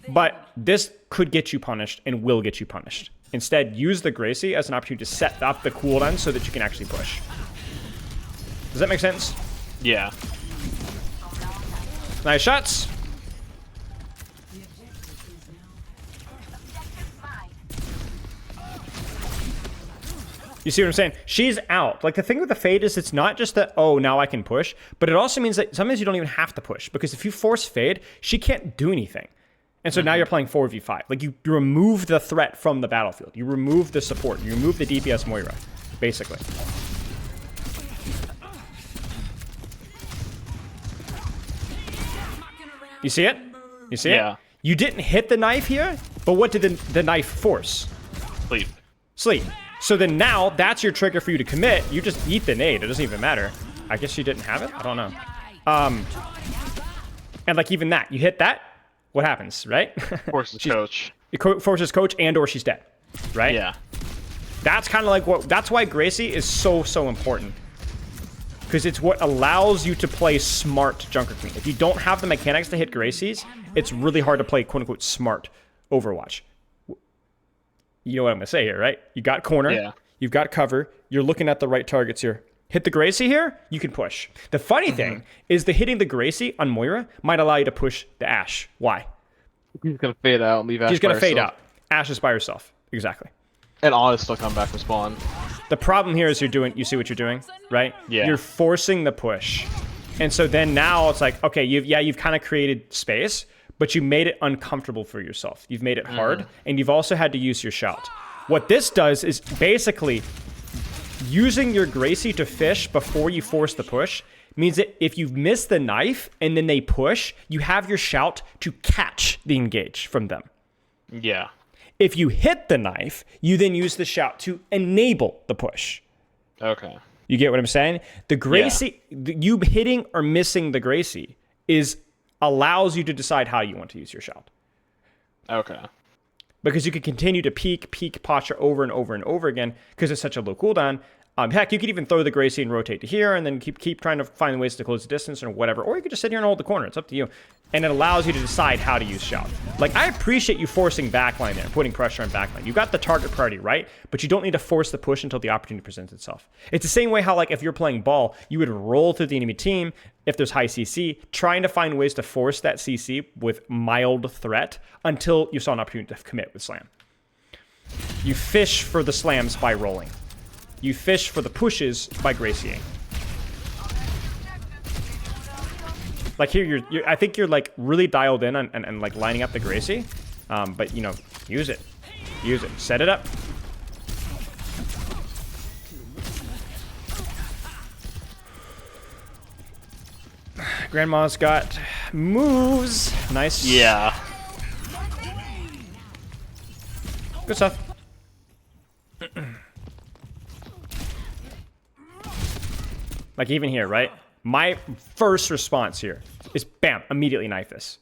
But this could get you punished and will get you punished. Instead, use the Gracie as an opportunity to set up the cooldown so that you can actually push. Does that make sense? Yeah. Nice shots. You see what I'm saying? She's out. Like, the thing with the fade is it's not just that, oh, now I can push, but it also means that sometimes you don't even have to push, because if you force fade, she can't do anything. And so now you're playing 4v5. Like, you remove the threat from the battlefield. You remove the support. You remove the DPS Moira, basically. You see it? You see it? You didn't hit the knife here, but what did the knife force? Sleep. Sleep. So then now, that's your trigger for you to commit. You just eat the nade. It doesn't even matter. I guess she didn't have it? I don't know. And like even that, you hit that, what happens, right? Forces coach. It forces coach and or she's dead, right? Yeah. That's kind of like that's why Gracie is so important. Because it's what allows you to play smart Junkerqueen. If you don't have the mechanics to hit Gracies, it's really hard to play quote-unquote smart Overwatch. You know what I'm going to say here, right? You got corner, you've got cover, you're looking at the right targets here. hit the Gracie here, you can push. The funny thing is the hitting the Gracie on Moira might allow you to push the Ashe. Why? He's gonna fade out and leave Ashe. She's going to by fade herself. out. Ashe is by herself. Exactly. And Honest still come back to spawn. The problem here is you see what you're doing, right? Yeah. You're forcing the push. And so then now it's like, okay, you've kind of created space, but you made it uncomfortable for yourself. You've made it hard, and you've also had to use your shout. What this does is basically using your Gracie to fish before you force the push means that if you miss the knife and then they push, you have your shout to catch the engage from them. Yeah. If you hit the knife, you then use the shout to enable the push. Okay. You get what I'm saying? The Gracie, you hitting or missing the Gracie allows you to decide how you want to use your shout. Okay. Because you can continue to peek posture over and over and over again because it's such a low cooldown. Heck, you could even throw the Gracie and rotate to here and then keep trying to find ways to close the distance or whatever. Or you could just sit here and hold the corner. It's up to you. And it allows you to decide how to use shout. Like, I appreciate you forcing backline there, putting pressure on backline. You got the target priority, right? But you don't need to force the push until the opportunity presents itself. It's the same way how, like, if you're playing ball, you would roll through the enemy team if there's high CC, trying to find ways to force that CC with mild threat until you saw an opportunity to commit with slam. You fish for the slams by rolling. You fish for the pushes by Gracieing. Like here, I think you're like really dialed in and like lining up the Gracie, but you know, use it, set it up. Grandma's got moves. Nice. Yeah. Good stuff. Like even here, right? My first response here is bam, immediately knife this.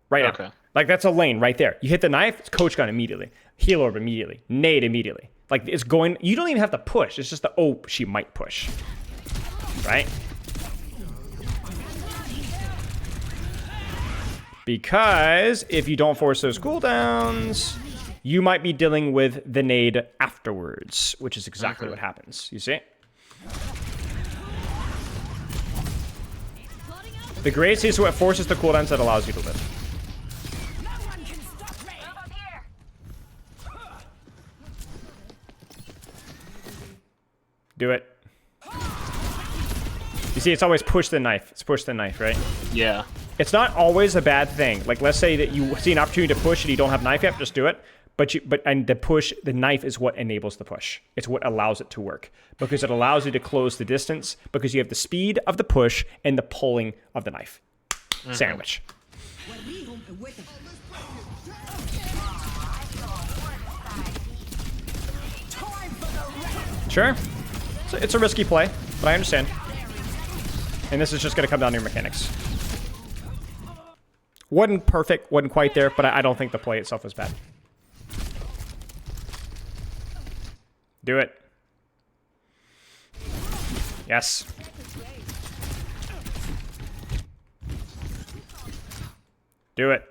Right now. Okay. Like that's a lane right there. You hit the knife, it's coach gun immediately. Heal orb immediately. Nade immediately. Like it's going, you don't even have to push. It's just the, oh, she might push. Right? Because if you don't force those cooldowns, you might be dealing with the nade afterwards, which is exactly what happens. You see? The Gracie is what forces the cooldowns that allows you to live. Do it. You see, it's always push the knife. It's push the knife, right? Yeah. It's not always a bad thing. Like, let's say that you see an opportunity to push and you don't have knife yet, just do it. But the knife is what enables the push. It's what allows it to work because it allows you to close the distance because you have the speed of the push and the pulling of the knife. Sandwich. Sure. It's a risky play, but I understand. And this is just going to come down to your mechanics. Wasn't perfect, wasn't quite there, but I don't think the play itself was bad. Do it. Yes. Do it.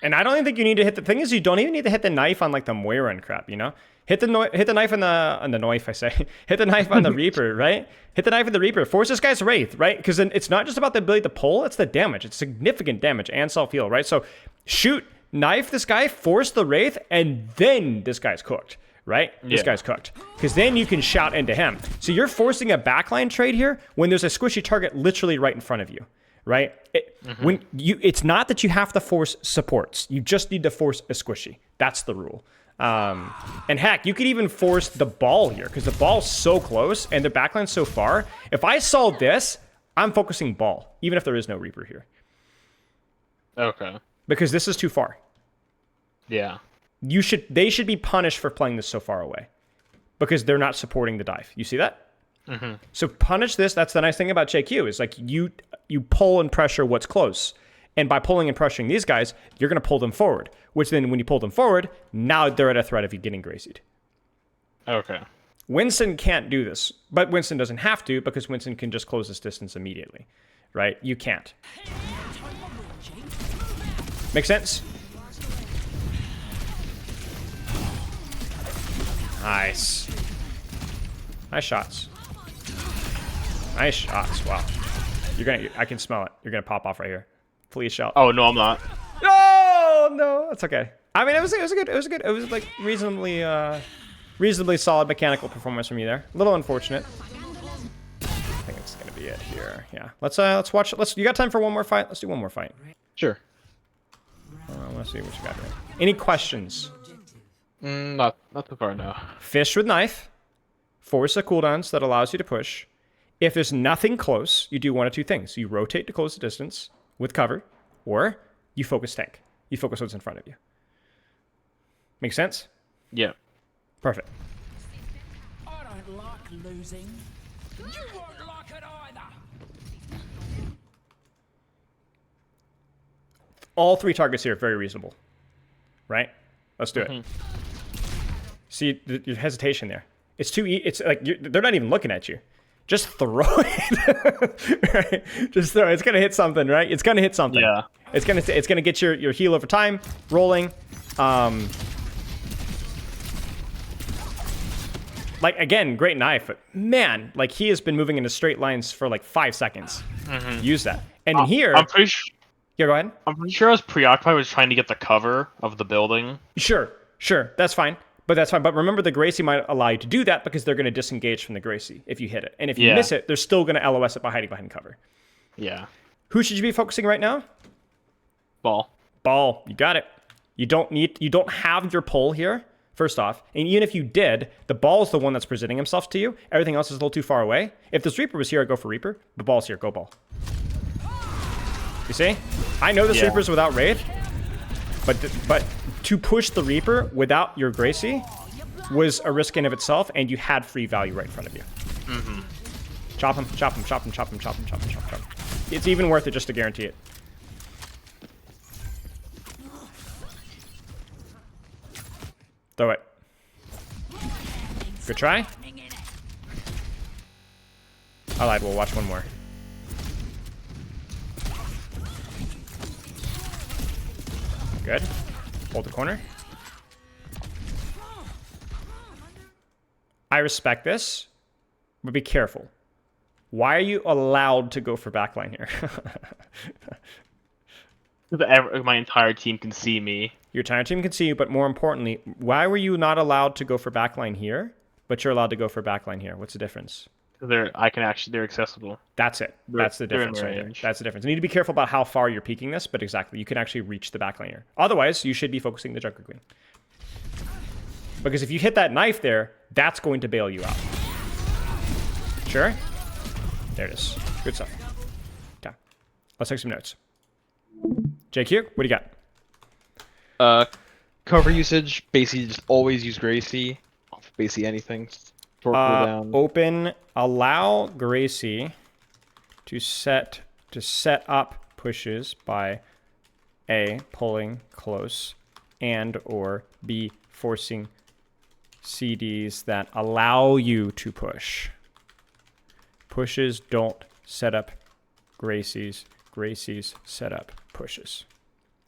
And I don't even think you need to hit the thing is you don't even need to hit the knife on like the Moira and crap, you know? Hit the knife on the knife, I say. Hit the knife on the Reaper, right? Hit the knife on the Reaper. Force this guy's Wraith, right? Because then it's not just about the ability to pull, it's the damage. It's significant damage and self-heal, right? So shoot, knife this guy, force the Wraith, and then this guy's cooked. Right? Yeah. This guy's cooked. Because then you can shout into him. So you're forcing a backline trade here when there's a squishy target literally right in front of you. Right? It's not that you have to force supports. You just need to force a squishy. That's the rule. And heck, you could even force the ball here because the ball's so close and the backline's so far. If I saw this, I'm focusing ball, even if there is no Reaper here. Okay. Because this is too far. Yeah. They should be punished for playing this so far away because they're not supporting the dive. You see that? So punish this. That's the nice thing about JQ is like you pull and pressure what's close. And by pulling and pressuring these guys, you're going to pull them forward, which then when you pull them forward, now they're at a threat of you getting Gracied. Okay. Winston can't do this, but Winston doesn't have to because Winston can just close this distance immediately, right? You can't. Make sense? Nice. Nice shots. Nice shots. Wow. I can smell it. You're gonna pop off right here. Please shout. Oh no, I'm not. No, that's okay. I mean, it was good. It was like reasonably solid mechanical performance from you there. A little unfortunate. I think it's gonna be it here. Yeah. Let's watch. You got time for one more fight? Let's do one more fight. Sure. Let's see what you got here. Any questions? Not too far now. Fish with knife. Force a cooldowns that allows you to push. If there's nothing close, you do one of two things. You rotate to close the distance with cover, or you focus tank. You focus what's in front of you. Make sense? Yeah. Perfect. I don't like losing. You won't like it either. All three targets here are very reasonable. Right? Let's do it. See your hesitation there. It's too it's like they're not even looking at you. Just throw it. Right? Just throw it. It's gonna hit something, right? It's gonna hit something. Yeah. It's gonna get your heal over time rolling. Like again, great knife, but man, like he has been moving into straight lines for like 5 seconds. Use that. And here, I'm pretty sure. yeah, go ahead. I'm pretty sure I was preoccupied with trying to get the cover of the building. Sure, that's fine. But remember, the Gracie might allow you to do that because they're going to disengage from the Gracie if you hit it. And if you miss it, they're still going to LOS it by hiding behind cover. Yeah. Who should you be focusing right now? Ball. You got it. You don't have your pull here, first off. And even if you did, the ball's the one that's presenting himself to you. Everything else is a little too far away. If this Reaper was here, I'd go for Reaper. The ball's here, go ball. You see? I know this Reaper's without Wraith, but to push the Reaper without your Gracie was a risk in of itself, and you had free value right in front of you. Chop him. It's even worth it just to guarantee it. Throw it. Good try. I lied, we'll watch one more. Good. Hold the corner. I respect this, but be careful. Why are you allowed to go for backline here? My entire team can see me. Your entire team can see you, but more importantly, why were you not allowed to go for backline here, but you're allowed to go for backline here? What's the difference? They're accessible. That's it. That's the difference right there. That's the difference. You need to be careful about how far you're peeking this, but exactly, you can actually reach the backline here. Otherwise, you should be focusing the Junkerqueen. Because if you hit that knife there, that's going to bail you out. Sure? There it is. Good stuff. Okay. Let's take some notes. JQ, what do you got? Cover usage, basically just always use Gracie. Basically anything. Short cooldown. Open, allow Gracie to set up pushes by A, pulling close, and or B, forcing CDs that allow you to push. Pushes don't set up Gracies. Gracies set up pushes.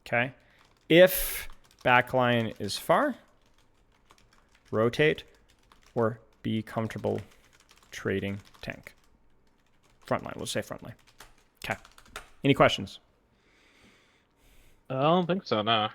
Okay? If backline is far, rotate or be comfortable trading tank. Frontline, we'll say frontline. Okay. Any questions? I don't think so, no.